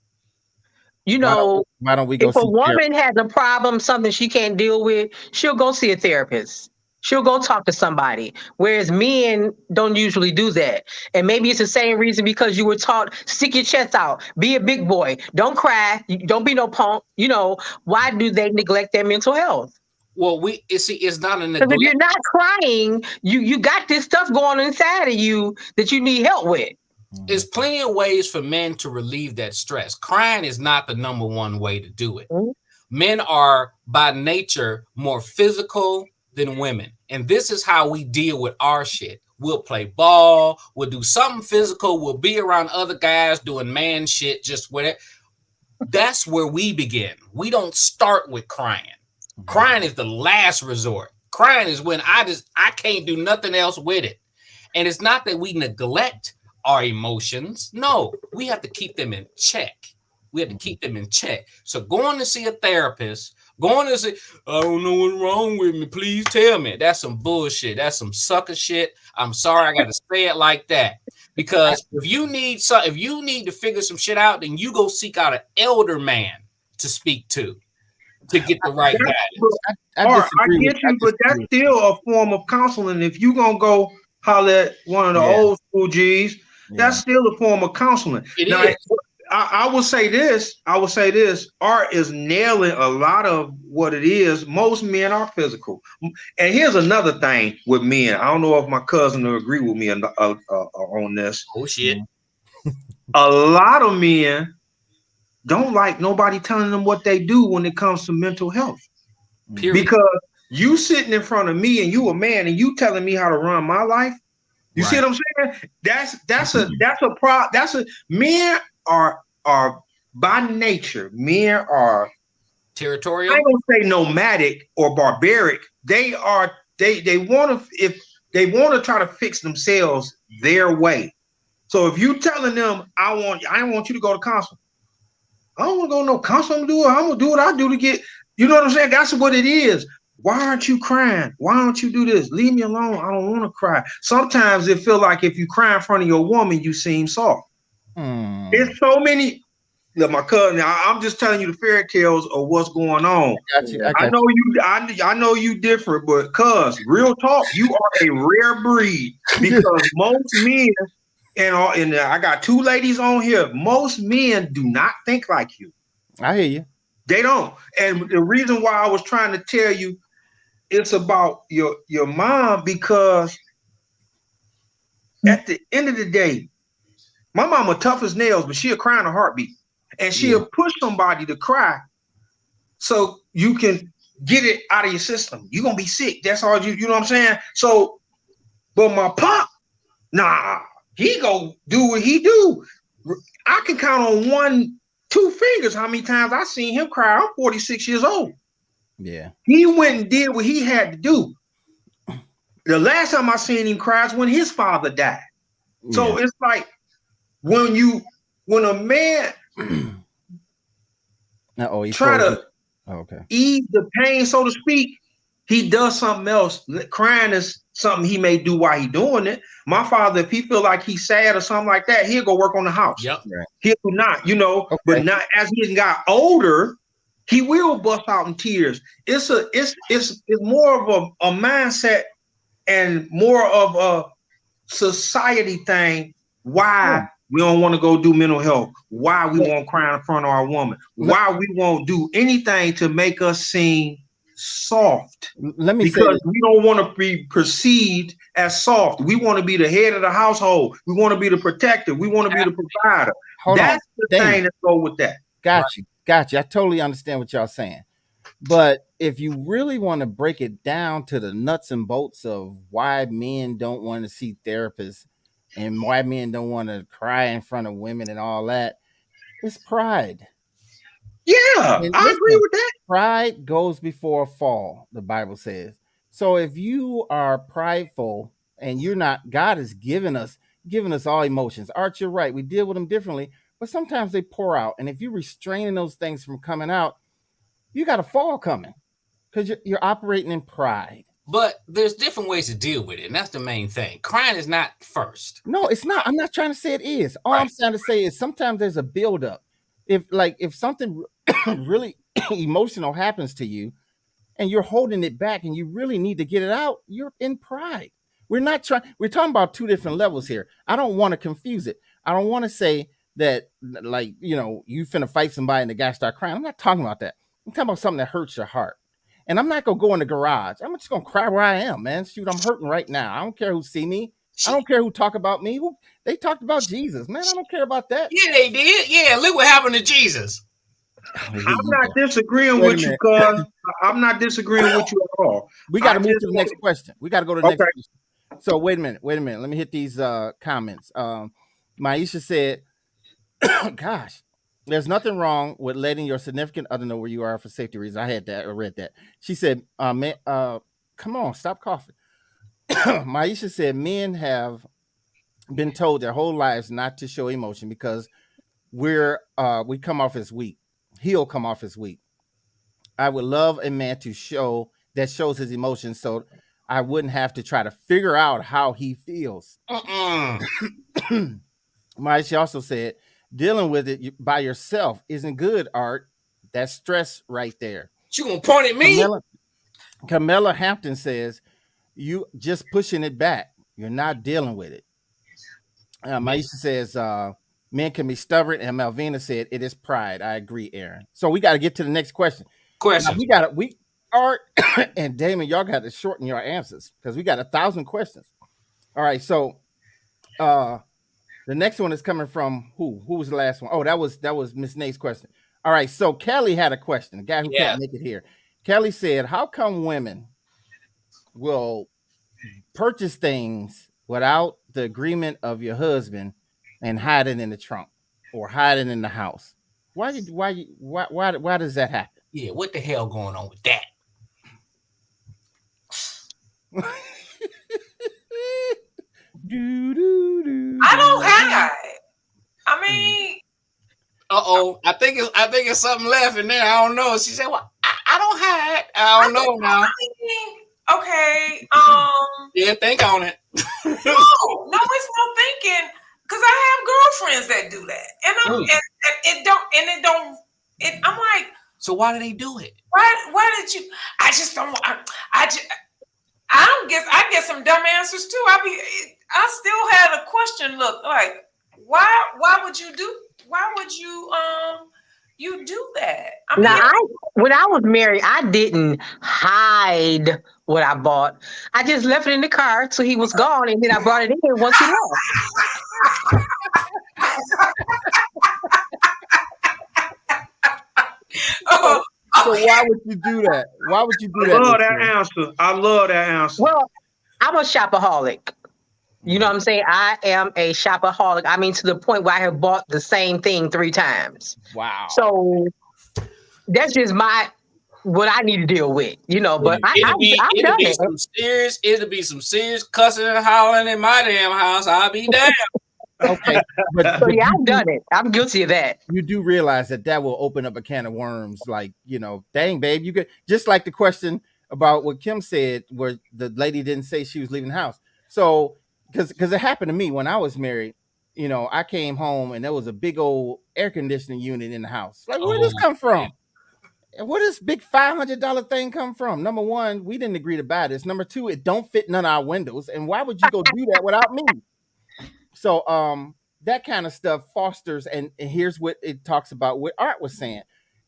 You know, why don't we go if a woman has a problem, something she can't deal with, she'll go see a therapist. She'll go talk to somebody. Whereas men don't usually do that. And maybe it's the same reason because you were taught, stick your chest out, be a big boy, don't cry, don't be no punk. You know, why do they neglect their mental health? Well, it's not a neglect. Because if you're not crying, you got this stuff going inside of you that you need help with. There's plenty of ways for men to relieve that stress. Crying is not the number one way to do it. Men are by nature more physical than women. And this is how we deal with our shit. We'll play ball, we'll do something physical, we'll be around other guys doing man shit, just with it. That's where we begin. We don't start with crying. Crying is the last resort. Crying is when I can't do nothing else with it. And it's not that we neglect our emotions. No, we have to keep them in check. We have to keep them in check. So going to see a therapist, going to say, I don't know what's wrong with me, please tell me. That's some bullshit. That's some sucker shit. I'm sorry, I got to say it like that. Because if you need to figure some shit out, then you go seek out an elder man to speak to get the right guidance. I get you, but that's still a form of counseling. If you're going to go holler at one of the old school G's, that's still a form of counseling. I will say this. Art is nailing a lot of what it is. Most men are physical. And here's another thing with men. I don't know if my cousin will agree with me on this. Oh, shit. A lot of men don't like nobody telling them what they do when it comes to mental health. Period. Because you sitting in front of me and you a man and you telling me how to run my life. You see what I'm saying? Men are by nature, men are territorial. I don't say nomadic or barbaric. They want to try to fix themselves their way. So if you telling them I want you to go to counseling, I don't want to go to no counseling. I'm gonna do what I do to get. You know what I'm saying? That's what it is. Why aren't you crying? Why don't you do this? Leave me alone. I don't want to cry. Sometimes it feels like if you cry in front of your woman, you seem soft. There's so many. Look, my cousin. I'm just telling you the fairy tales of what's going on. I know you different, but cuz real talk, you are a rare breed because most men, and I got two ladies on here. Most men do not think like you. I hear you. They don't. And the reason why I was trying to tell you, it's about your mom, because at the end of the day, my mama tough as nails, but she'll cry in a heartbeat. And she'll push somebody to cry so you can get it out of your system. You're going to be sick. That's all you know what I'm saying? So, but my pop, nah, he go do what he do. I can count on 2 fingers how many times I seen him cry. I'm 46 years old. Yeah. He went and did what he had to do. The last time I seen him cry is when his father died. So it's like when a man try to ease the pain, so to speak, he does something else. Crying is something he may do while he doing it. My father, if he feel like he's sad or something like that, he'll go work on the house. Yep. He'll not, but not as he got older, he will bust out in tears. It's more of a mindset and more of a society thing. Why we don't want to go do mental health? Why we won't cry in front of our woman? Why we won't do anything to make us seem soft? Because we don't want to be perceived as soft. We want to be the head of the household. We want to be the protector. We want to be the provider. That's the thing that go with that. Got you. I totally understand what y'all saying. But if you really want to break it down to the nuts and bolts of why men don't want to see therapists and why men don't want to cry in front of women and all that, it's pride. Yeah, I agree with that. Pride goes before a fall, the Bible says. So if you are prideful and you're not, God has given us all emotions. Art, you're right. We deal with them differently, but sometimes they pour out. And if you're restraining those things from coming out, you got a fall coming because you're operating in pride. But there's different ways to deal with it, and that's the main thing. Crying is not first. No, it's not. I'm not trying to say it is. All I'm trying to say is sometimes there's a buildup. If something really emotional happens to you and you're holding it back and you really need to get it out, you're in pride. We're talking about two different levels here. I don't want to confuse it. I don't want to say that, like, you finna fight somebody and the guy start crying. I'm not talking about that. I'm talking about something that hurts your heart. And I'm not gonna go in the garage. I'm just gonna cry where I am, man. Shoot, I'm hurting right now. I don't care who see me. I don't care who talk about me. They talked about Jesus, man. I don't care about that. Yeah, they did. Yeah, look what happened to Jesus. I'm not disagreeing with you, cuz. I'm not disagreeing with you at all. We got to move to the next question. We got to go to the next question. So wait a minute. Let me hit these comments. Maisha said, gosh, there's nothing wrong with letting your significant other know where you are for safety reasons. I had that or read that. She said, come on, stop coughing. Maisha said, men have been told their whole lives not to show emotion because we come off as weak. He'll come off as weak. I would love a man to shows his emotions so I wouldn't have to try to figure out how he feels. Maisha also said, dealing with it by yourself isn't good, Art. That's stress right there. You gonna point at me? Camilla Hampton says, you just pushing it back. You're not dealing with it. Maisha says, men can be stubborn, and Malvina said, it is pride. I agree, Aaron. So we got to get to the next question. Now, Art and Damon, y'all got to shorten your answers because we got 1,000 questions. All right, so the next one is coming from who? Who was the last one? Oh, that was Miss Nate's question. All right, so Kelly had a question. The guy who can't make it here. Kelly said, "How come women will purchase things without the agreement of your husband and hide it in the trunk or hide it in the house? Why does that happen?" Yeah, what the hell going on with that? I don't hide. I mean, I think it's something left in there. I don't know. She said, "Well, I don't hide. I don't know now." Okay. Yeah, think on it. No, it's no thinking. Because I have girlfriends that do that, and I'm like, so why do they do it? Why did you? I just don't. I get some dumb answers too. I still had a question. Look, like, why would you do that? I mean, when I was married, I didn't hide what I bought. I just left it in the car till he was gone, and then I brought it in once he left. So why would you do that? Why would you do that? I love that answer. Well, I'm a shopaholic. You know what I'm saying? I am a shopaholic. I mean, to the point where I have bought the same thing 3 times. Wow. So that's just what I need to deal with, but I've done it. It'll be some serious cussing and hollering in my damn house. I'll be damned. Okay. So yeah, I've done it. I'm guilty of that. You do realize that will open up a can of worms. Like, dang, babe, you get just like the question about what Kim said, where the lady didn't say she was leaving the house. So, because it happened to me when I was married, I came home and there was a big old air conditioning unit in the house. Like, where did this come from? And where does this big $500 thing come from? Number one, we didn't agree to buy this. Number two, it don't fit none of our windows. And why would you go do that without me? So that kind of stuff fosters, and here's what it talks about, what Art was saying.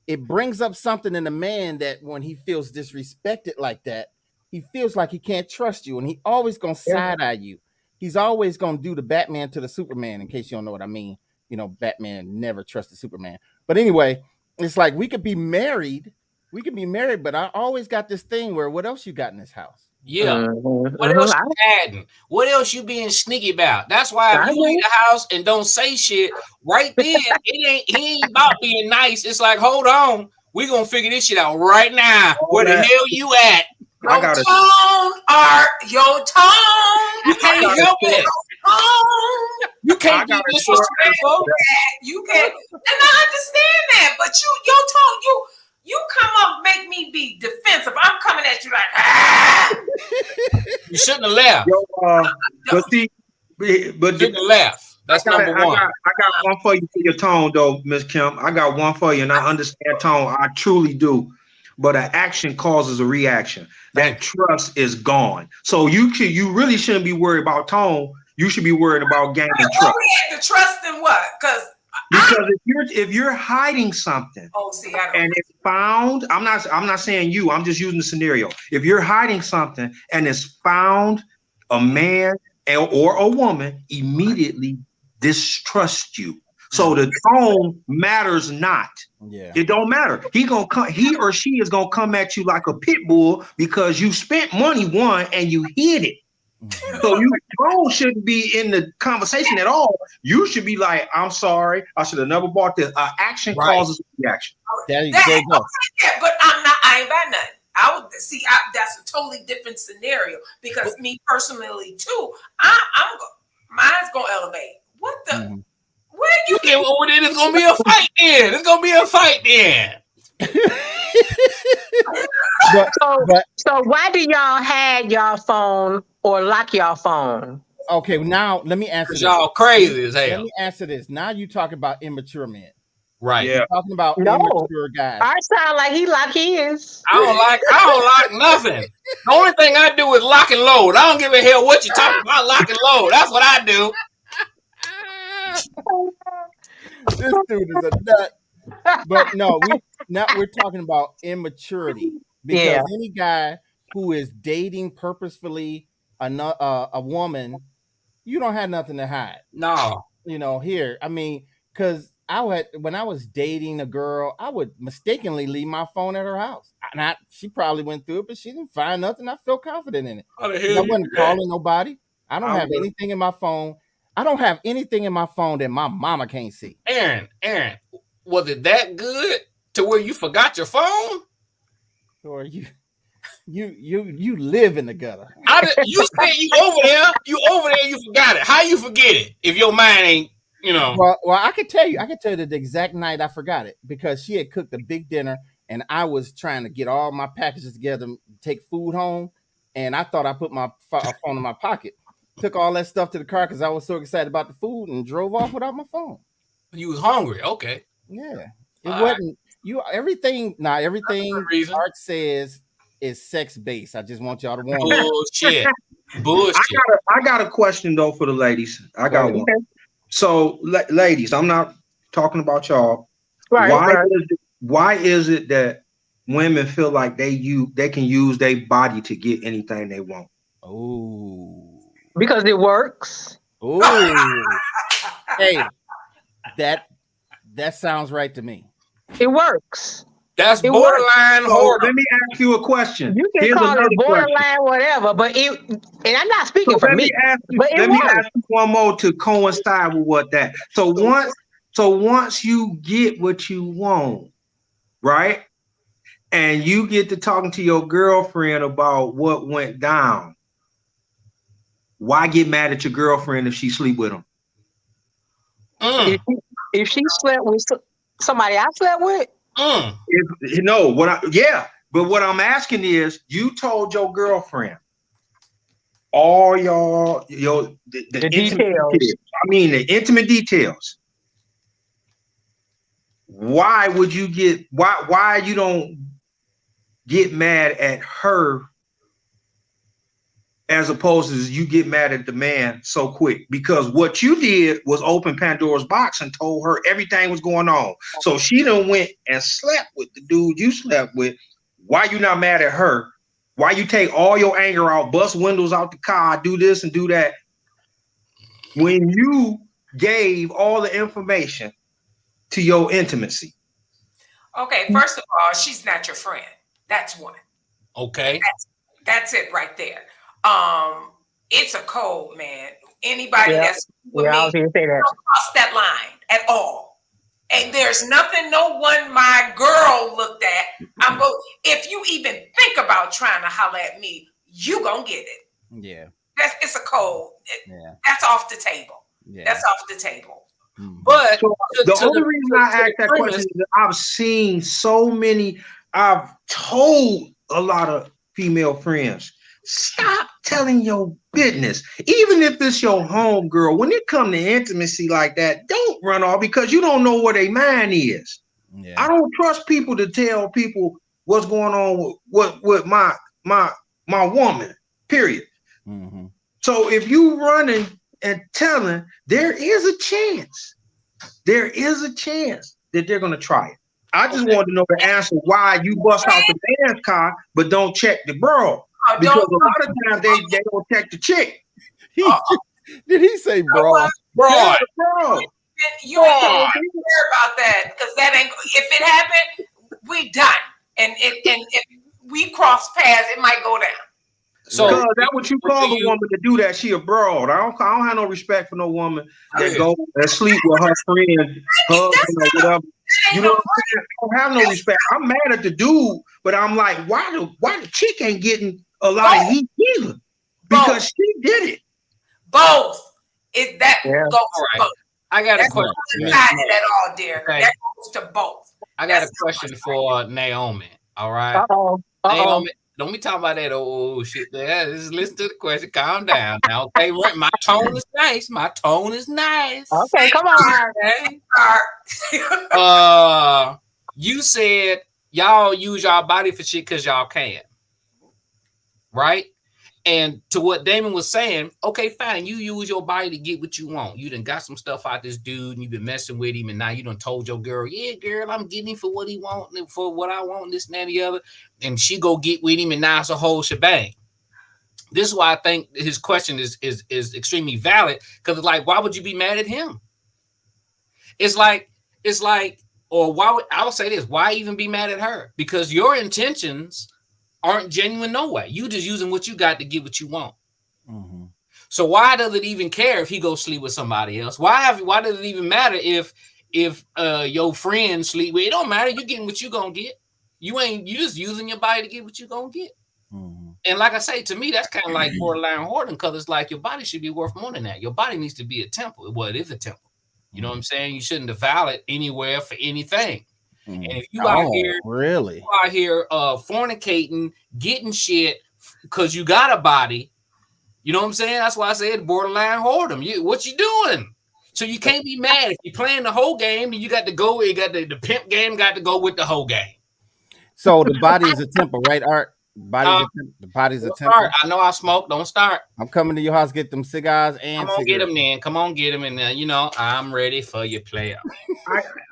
It brings up something in a man that when he feels disrespected like that, he feels like he can't trust you, and he always going to side-eye you. He's always going to do the Batman to the Superman, in case you don't know what I mean. Batman never trusted Superman. But anyway, it's like we could be married, but I always got this thing where, what else you got in this house? Yeah. What else you adding? What else you being sneaky about? That's why if you leave the house and don't say shit right then, he ain't about being nice. It's like, hold on, we're gonna figure this shit out right now. Where the hell you at? Your tone. You can't help it. home. You can't be disrespectful. You can, and I understand that, but your tone, you come up make me be defensive. I'm coming at you like, ah. You shouldn't have left. But see, but shouldn't have left. That's number one. I got one for you for your tone, though, Miss Kim. I got one for you, and I understand tone. I truly do. But an action causes a reaction. That trust is gone. So you really shouldn't be worried about tone. You should be worried about gaining trust. We had to trust in what? Because if you're hiding something, and it's found, I'm not saying you. I'm just using the scenario. If you're hiding something and it's found, a man or a woman immediately distrust you. So the tone matters not. Yeah, it don't matter. He or she is gonna come at you like a pit bull because you spent money and you hid it. So your tone shouldn't be in the conversation at all. You should be like, I'm sorry, I should have never bought this. Action causes reaction. There you go. Yeah, but I ain't bad nothing. I would see. That's a totally different scenario because me personally too. Mine's gonna elevate. What the? Where you get over there? It's gonna be a fight then. It's gonna be a fight then. So why do y'all hide y'all phone or lock y'all phone? Okay, now let me answer this. Y'all crazy as hell. Let me answer this. Now you talk about immature men. Right. You're talking about immature guys. I sound like he lock his. I don't like nothing. The only thing I do is lock and load. I don't give a hell what you talking about. Lock and load. That's what I do. This dude is a nut. But no, we're talking about immaturity. Because any guy who is dating purposefully a woman, you don't have nothing to hide. No. Here, I mean, because when I was dating a girl, I would mistakenly leave my phone at her house. She probably went through it, but she didn't find nothing. I felt confident in it. I wasn't calling nobody. I don't have anything in my phone. I don't have anything in my phone that my mama can't see. Aaron, was it that good to where you forgot your phone? Or you live in the gutter. You said you over there, you forgot it. How you forget it if your mind ain't, Well, I can tell you the exact night I forgot it because she had cooked a big dinner and I was trying to get all my packages together, take food home, and I thought I put my phone in my pocket. Took all that stuff to the car because I was so excited about the food and drove off without my phone. You was hungry, okay? Yeah, it wasn't. Everything Art says is sex based. I just want y'all to warn. Bullshit. I got a question though for the ladies. I got one. So, ladies, I'm not talking about y'all. Right. Why is it that women feel like they can use their body to get anything they want? Oh. Because it works. Oh, hey, that sounds right to me. It works. That's borderline horrible. Let me ask you a question. You can call it borderline, whatever, but and I'm not speaking for me. Let me ask you one more to coincide with what that. So once you get what you want, right, and you get to talking to your girlfriend about what went down. Why get mad at your girlfriend if she sleep with him? If she slept with somebody I slept with? But what I'm asking is, you told your girlfriend all the details. The intimate details. Why would you why you don't get mad at her as opposed to you get mad at the man so quick? Because what you did was open Pandora's box and told her everything was going on. So she done went and slept with the dude you slept with. Why you not mad at her? Why you take all your anger out, bust windows out the car, do this and do that, when you gave all the information to your intimacy? Okay, first of all, she's not your friend. That's one. Okay. That's it right there. It's a code, man. Anybody that's with me, I was going to say that. Don't cross that line at all. And there's nothing my girl looked at. If you even think about trying to holler at me, you gonna get it. Yeah. it's a code. Yeah. That's off the table. Yeah. That's off the table. Mhm. But So the only reason I asked that question is that I've seen so many. I've told a lot of female friends, stop telling your business, even if it's your home girl. When it comes to intimacy like that, don't run off because you don't know where their mind is. Yeah. I don't trust people to tell people what's going on with my woman. Period. Mhm. So if you running and telling, there is a chance. There is a chance that they're gonna try it. I just wanted to know the answer why you bust out the man's car but don't check the bro. Because a lot of times they don't check the chick. Did he say bro? bro, Yeah, bro. You ain't gonna care about that because that ain't. If it happened, we done, and if we cross paths, it might go down. So that's what you call a woman to do that. She a broad. I don't have no respect for no woman that go and sleep with her friend, husband or whatever. You know what I'm saying? I don't have no respect. I'm mad at the dude, but I'm like, why the chick ain't getting a lot of heat either? Because she did it. Both. Is that goes to both. I got a question. Not at all, dear. Okay. That goes to both. I got a question for Naomi. All right. Naomi, don't be talking about that old shit there. Just listen to the question. Calm down. Now, okay, my tone is nice. My tone is nice. Okay, come on. Okay. You said y'all use y'all body for shit because y'all can. Right? And to what Damon was saying, okay, fine. You use your body to get what you want. You done got some stuff out this dude and you've been messing with him. And now you done told your girl, yeah, girl, I'm getting him for what he wants and for what I want, this and that and the other. And she go get with him and now it's a whole shebang. This is why I think his question is extremely valid. Because it's like, why would you be mad at him? It's like, or why I would say this, why even be mad at her? Because your intentions aren't genuine no way. You just using what you got to get what you want. Mm-hmm. So why does it even care if he goes sleep with somebody else? Why does it even matter if your friend sleep with? It don't matter. You getting what you gonna get. You just using your body to get what you gonna get. Mm-hmm. And like I say, to me, that's kind of like borderline hoarding because it's like your body should be worth more than that. Your body needs to be a temple. Well, it is a temple. You know what I'm saying? You shouldn't devour it anywhere for anything. And if you out here fornicating, getting shit because you got a body, you know what I'm saying? That's why I said borderline whoredom. What you doing? So you can't be mad if you're playing the whole game. Then you got to go. You got the pimp game. Got to go with the whole game. So the body is a temple, right, Art? The body's a temple. Start. I know I smoke. Don't start. I'm coming to your house, get them cigars and. Come on, get them then. Come on, get them, and I'm ready for your player.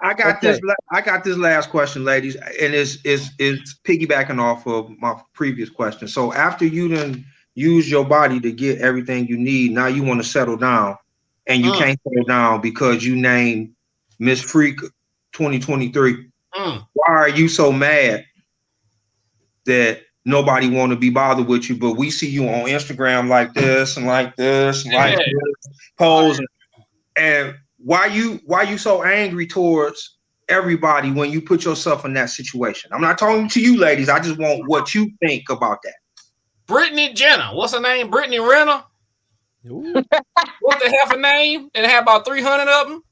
I got this. I got this last question, ladies, and it's piggybacking off of my previous question. So after you done use your body to get everything you need, now you want to settle down, and you can't settle down because you named Miss Freak 2023. Why are you so mad that nobody want to be bothered with you, but we see you on Instagram like this and like this and like this, posing. And why you so angry towards everybody when you put yourself in that situation? I'm not talking to you ladies. I just want what you think about that. Brittany Jenner. What's her name? Brittany Renner. What the hell her name? And have about 300 of them.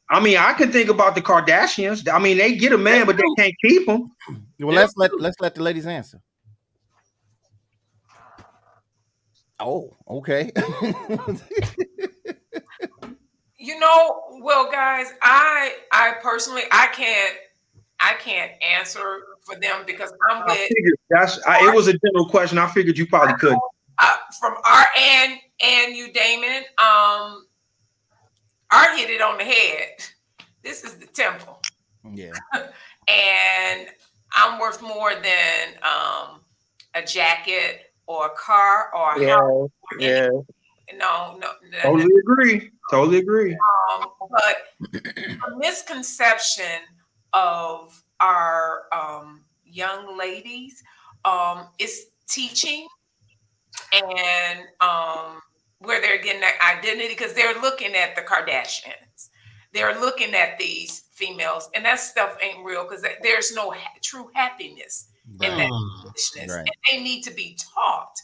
I mean, I could think about the Kardashians. I mean, they get a man, but they can't keep him. Well, let's let the ladies answer. Oh, okay. Well, guys, I personally I can't answer for them because I'm with. It was a general question. I figured you probably couldn't. From Art and you, Damon. Art hit it on the head. This is the temple. Yeah. And I'm worth more than a jacket or a car or a house. Yeah. No. Totally agree. But a misconception of our young ladies is teaching and where they're getting that identity because they're looking at the Kardashians. They're looking at these females, and that stuff ain't real because there's no true happiness in that foolishness. Right. And they need to be taught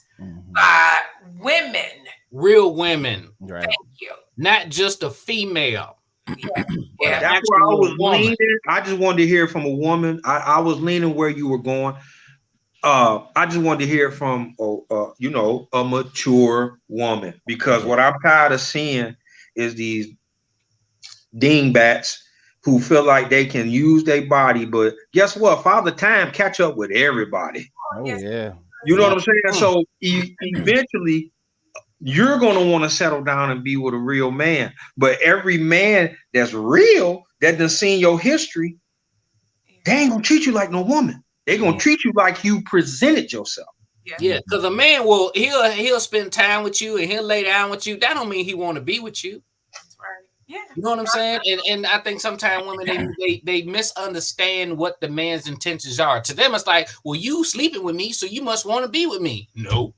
by women. Real women. Right. Thank you. Not just a female. Yeah. That's where I was leaning. I just wanted to hear from a woman. I was leaning where you were going. I just wanted to hear from a mature woman, because what I'm tired of seeing is these dingbats who feel like they can use their body, but guess what? Father Time catch up with everybody. Oh yeah. You know what I'm saying? So eventually you're going to want to settle down and be with a real man. But every man that's real, that done seen your history, they ain't going to treat you like no woman. They're going to treat you like you presented yourself. Yeah, because a man he'll spend time with you and he'll lay down with you. That don't mean he want to be with you. That's right. Yeah. You know what I'm saying? And I think sometimes women they misunderstand what the man's intentions are. To them, it's like, well, you sleeping with me, so you must want to be with me. No.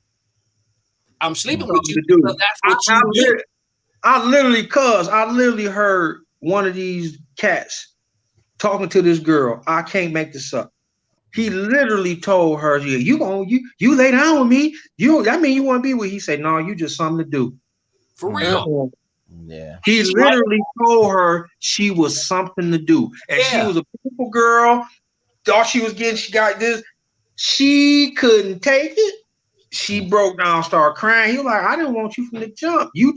I'm sleeping with you because that's what you do. I literally heard one of these cats talking to this girl. I can't make this up. He literally told her, you lay down with me. That mean you want to be with? He said, no, you just something to do. For real. Yeah. He literally told her she was something to do. And she was a beautiful girl. Thought she was getting, she got this. She couldn't take it. She broke down, started crying. He was like, I didn't want you from the jump. You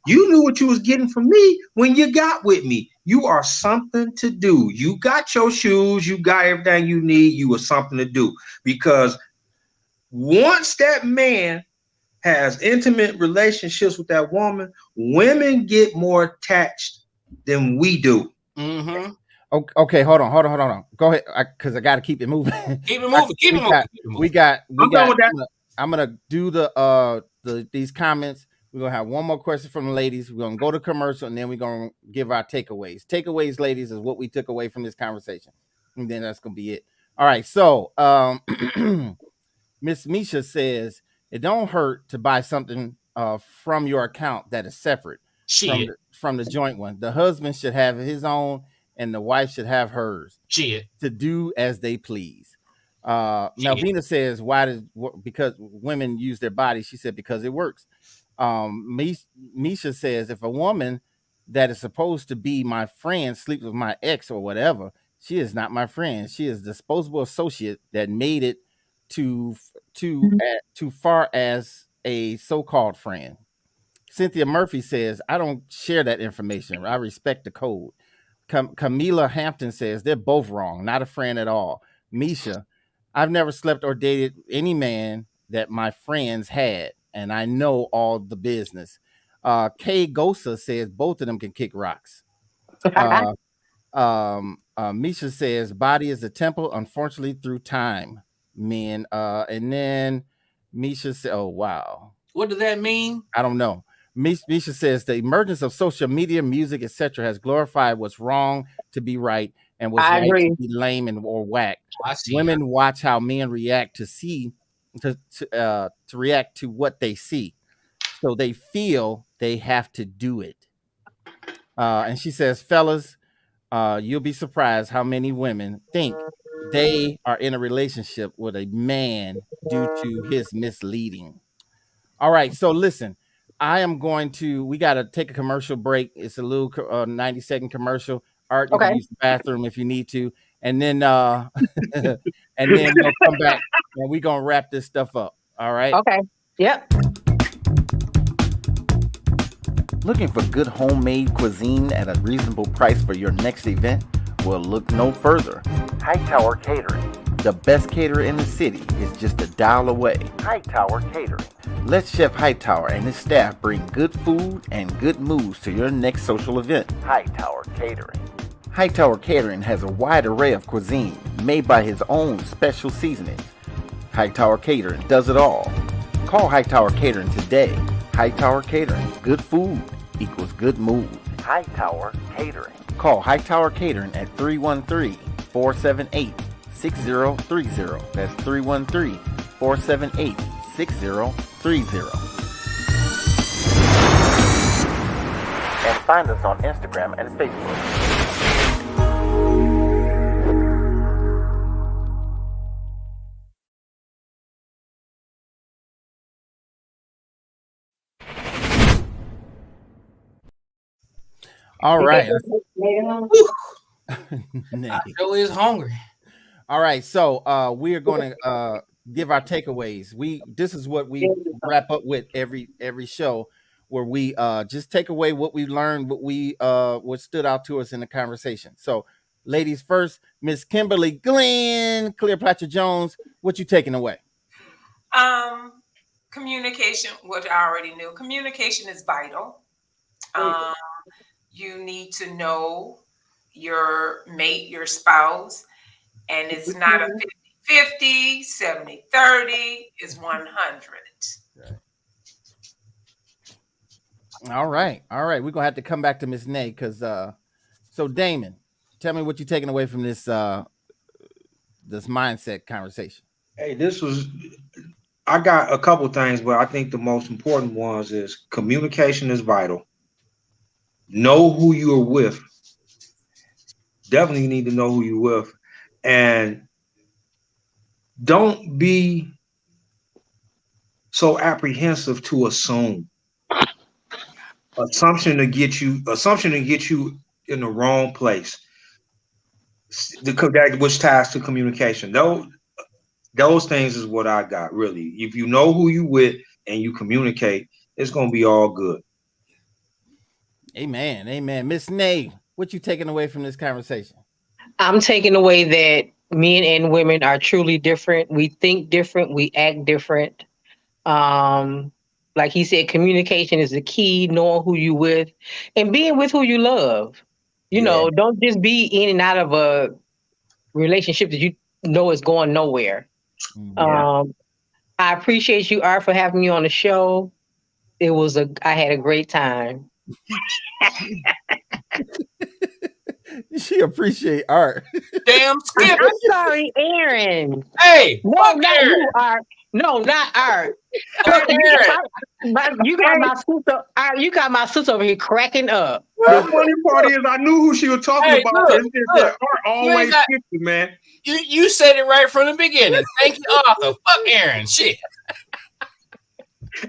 knew what you was getting from me when you got with me. You are something to do. You got your shoes, you got everything you need. You were something to do. Because once that man has intimate relationships with that woman, women get more attached than we do. Mm-hmm. Okay, hold on. Go ahead, because I got to keep it moving. Keep it moving. We got. I'm gonna do these comments. We're gonna have one more question from the ladies. We're gonna go to commercial, and then we're gonna give our takeaways. Takeaways, ladies, is what we took away from this conversation, and then that's gonna be it. All right. So, Miss Misha says it don't hurt to buy something from your account that is separate from the joint one. The husband should have his own, and the wife should have hers. To do as they please. Melvina says, because women use their body. She said, because it works. Misha says, if a woman that is supposed to be my friend sleeps with my ex or whatever, she is not my friend. She is a disposable associate that made it too far as a so-called friend. Cynthia Murphy says, I don't share that information. I respect the code. Camila Hampton says, they're both wrong. Not a friend at all. Misha, I've never slept or dated any man that my friends had, and I know all the business. Kay Gosa says both of them can kick rocks. Misha says body is a temple, unfortunately, through time. Men. And then Misha said, oh wow. What does that mean? I don't know. Misha says the emergence of social media, music, etc., has glorified what's wrong to be right and what's right to be lame or whack. Women watch how men react to react to what they see, so they feel they have to do it. And she says, fellas, you'll be surprised how many women think they are in a relationship with a man due to his misleading. All right, so listen. We got to take a commercial break. It's a little 90-second commercial. Art, you can use the bathroom if you need to. And then and then we'll come back and we're going to wrap this stuff up. All right? Okay. Yep. Looking for good homemade cuisine at a reasonable price for your next event? Well, look no further. Hightower Catering. The best caterer in the city is just a dial away. Hightower Catering. Let Chef Hightower and his staff bring good food and good moves to your next social event. Hightower Catering. Hightower Catering has a wide array of cuisine made by his own special seasonings. Hightower Catering does it all. Call Hightower Catering today. Hightower Catering. Good food equals good mood. Hightower Catering. Call Hightower Catering at 313-478-6030. That's 313-478-6030. And find us on Instagram and Facebook. All right. I sure is hungry. All right, so we are going to give our takeaways. This is what we wrap up with every show, where we just take away what we learned, what stood out to us in the conversation. So, ladies first, Miss Kimberly Glenn Cleopatra Jones, what you taking away? Communication, which I already knew. Communication is vital. You need to know your mate, your spouse, and it's not a 50-50, 70-30, it's 100. All right. We're gonna have to come back to Miss Nay because so Damon, tell me what you're taking away from this mindset conversation. Hey, I got a couple things, but I think the most important ones is communication is vital. Know who you're with. Definitely need to know who you're with. And don't be so apprehensive to assume. Assumption to get you in the wrong place. Which ties to communication. Those things is what I got, really. If you know who you with and you communicate, it's gonna be all good. Amen. Miss Nay, what you taking away from this conversation? I'm taking away that men and women are truly different. We think different, we act different. Like he said, communication is the key, knowing who you with and being with who you love. You know, don't just be in and out of a relationship that you know is going nowhere. I appreciate you, Art, for having me on the show. I had a great time. She appreciate Art. Damn Skip. I'm sorry, Aaron. Hey, no, not Aaron. You, Art. No, not Art. You got my sister. Art, you got my sister over here cracking up. The funny part is, I knew who she was talking about. It's just that Art always skips it, man. You said it right from the beginning. Thank you, Arthur. Fuck Aaron. Shit.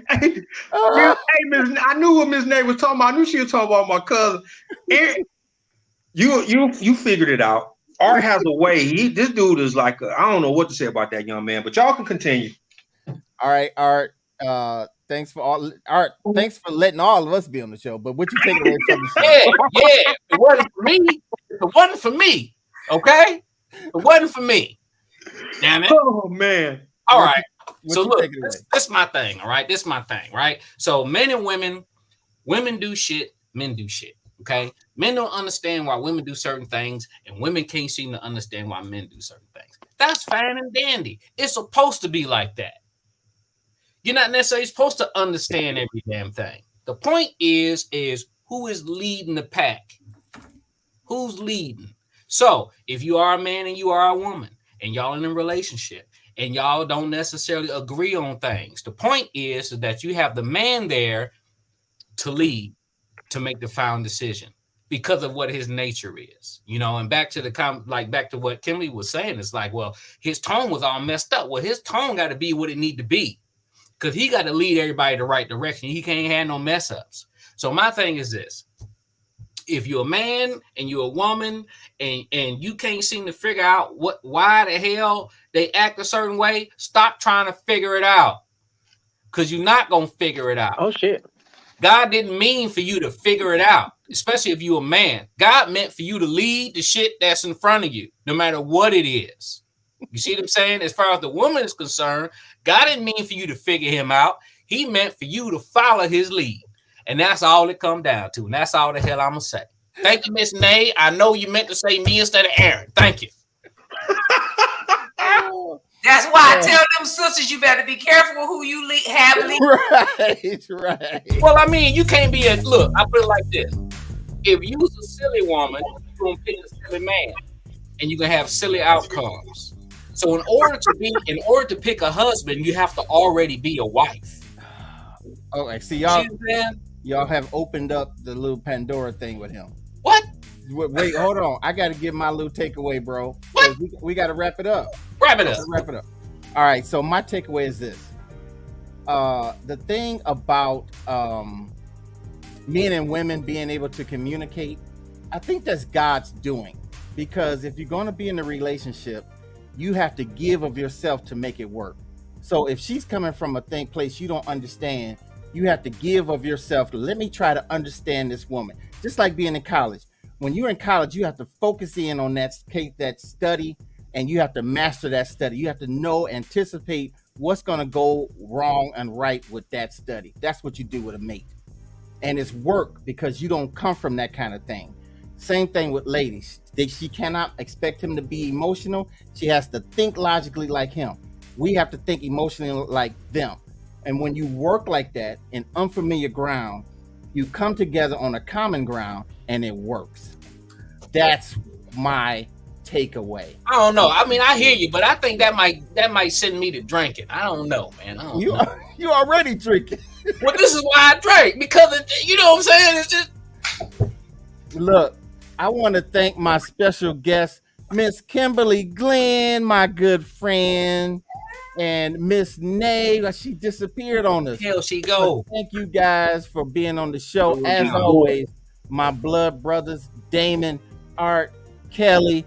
Hey, I knew what Miss Nay was talking about. I knew she was talking about my cousin. Aaron, you figured it out. Art has a way. This dude is like I don't know what to say about that young man, but y'all can continue. All right, Art. Thanks for letting all of us be on the show. But what you taking away from the show? Yeah. It wasn't for me. It wasn't for me. Okay? It wasn't for me. Damn it. Oh man. All right. So look, this is my thing. All right. This is my thing. Right. So men and women do shit, men do shit. Okay. Men don't understand why women do certain things, and women can't seem to understand why men do certain things. That's fine and dandy. It's supposed to be like that. You're not necessarily supposed to understand every damn thing. The point is who is leading the pack? Who's leading? So if you are a man and you are a woman and y'all in a relationship and y'all don't necessarily agree on things, the point is that you have the man there to lead, to make the final decision because of what his nature is, you know. And back to back to what Kimberly was saying, it's like, well, his tone was all messed up. Well, his tone got to be what it need to be, because he got to lead everybody the right direction. He can't have no mess ups. So my thing is this: if you're a man and you're a woman and you can't seem to figure out why the hell they act a certain way, stop trying to figure it out, because you're not gonna figure it out. Oh shit. God didn't mean for you to figure it out, especially if you're a man. God meant for you to lead the shit that's in front of you, no matter what it is. You see what I'm saying? As far as the woman is concerned, God didn't mean for you to figure him out. He meant for you to follow his lead. And that's all it come down to. And that's all the hell I'm going to say. Thank you, Miss Nay. I know you meant to say me instead of Aaron. Thank you. That's why I tell them sisters, you better be careful who you have lead. Right. Well, I mean, you can't be look, I put it like this. If you was a silly woman, you're going to pick a silly man. And you're going to have silly outcomes. So in order to pick a husband, you have to already be a wife. Okay, see y'all have opened up the little Pandora thing with him. What? Wait, hold on. I got to give my little takeaway, bro. What? We got to wrap it up. Wrap it up. All right, so my takeaway is this. The thing about men and women being able to communicate, I think that's God's doing. Because if you're going to be in a relationship, you have to give of yourself to make it work. So if she's coming from a place you don't understand, you have to give of yourself. Let me try to understand this woman. Just like being in college. When you're in college, you have to focus in on that study, and you have to master that study. You have to anticipate what's going to go wrong and right with that study. That's what you do with a mate. And it's work because you don't come from that kind of thing. Same thing with ladies. She cannot expect him to be emotional. She has to think logically like him. We have to think emotionally like them. And when you work like that in unfamiliar ground, you come together on a common ground and it works. That's my takeaway. I don't know. I mean, I hear you, but I think that might send me to drinking. I don't know, man. You already drinking. Well, this is why I drink, because you know what I'm saying? It's just look. I want to thank my special guest, Miss Kimberly Glenn, my good friend, and Miss Nay. She disappeared on us. Hell, she go. But thank you guys for being on the show. As always, my blood brothers, Damon, Art, Kelly.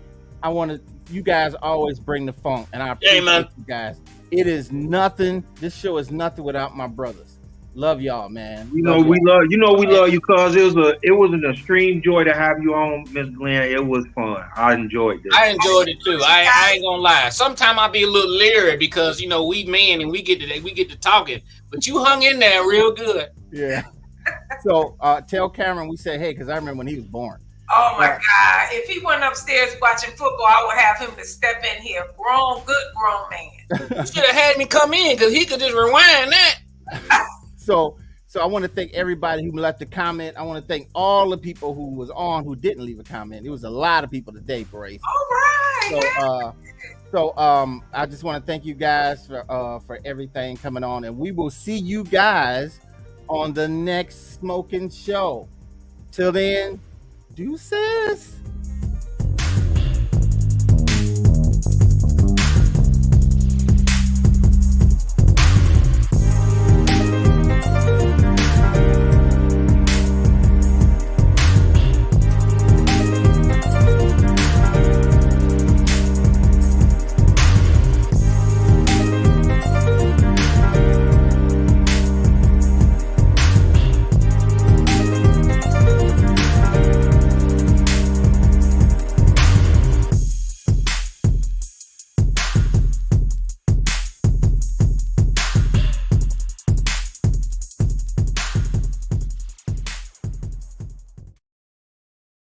You guys always bring the funk, and I appreciate you guys. It is nothing. This show is nothing without my brothers. Love y'all, man. We love you, cause it was an extreme joy to have you on, Miss Glenn. It was fun. I enjoyed this. I enjoyed it too. I ain't gonna lie. Sometimes I be a little leery because we men and we get to talking, but you hung in there real good. Yeah. So tell Cameron we said hey, because I remember when he was born. Oh my God! If he wasn't upstairs watching football, I would have him to step in here. Good grown man. You should have had me come in because he could just rewind that. So I want to thank everybody who left a comment. I want to thank all the people who was on who didn't leave a comment. It was a lot of people today, Brace. All right. So I just want to thank you guys for everything coming on, and we will see you guys on the next smoking show. Till then, deuces.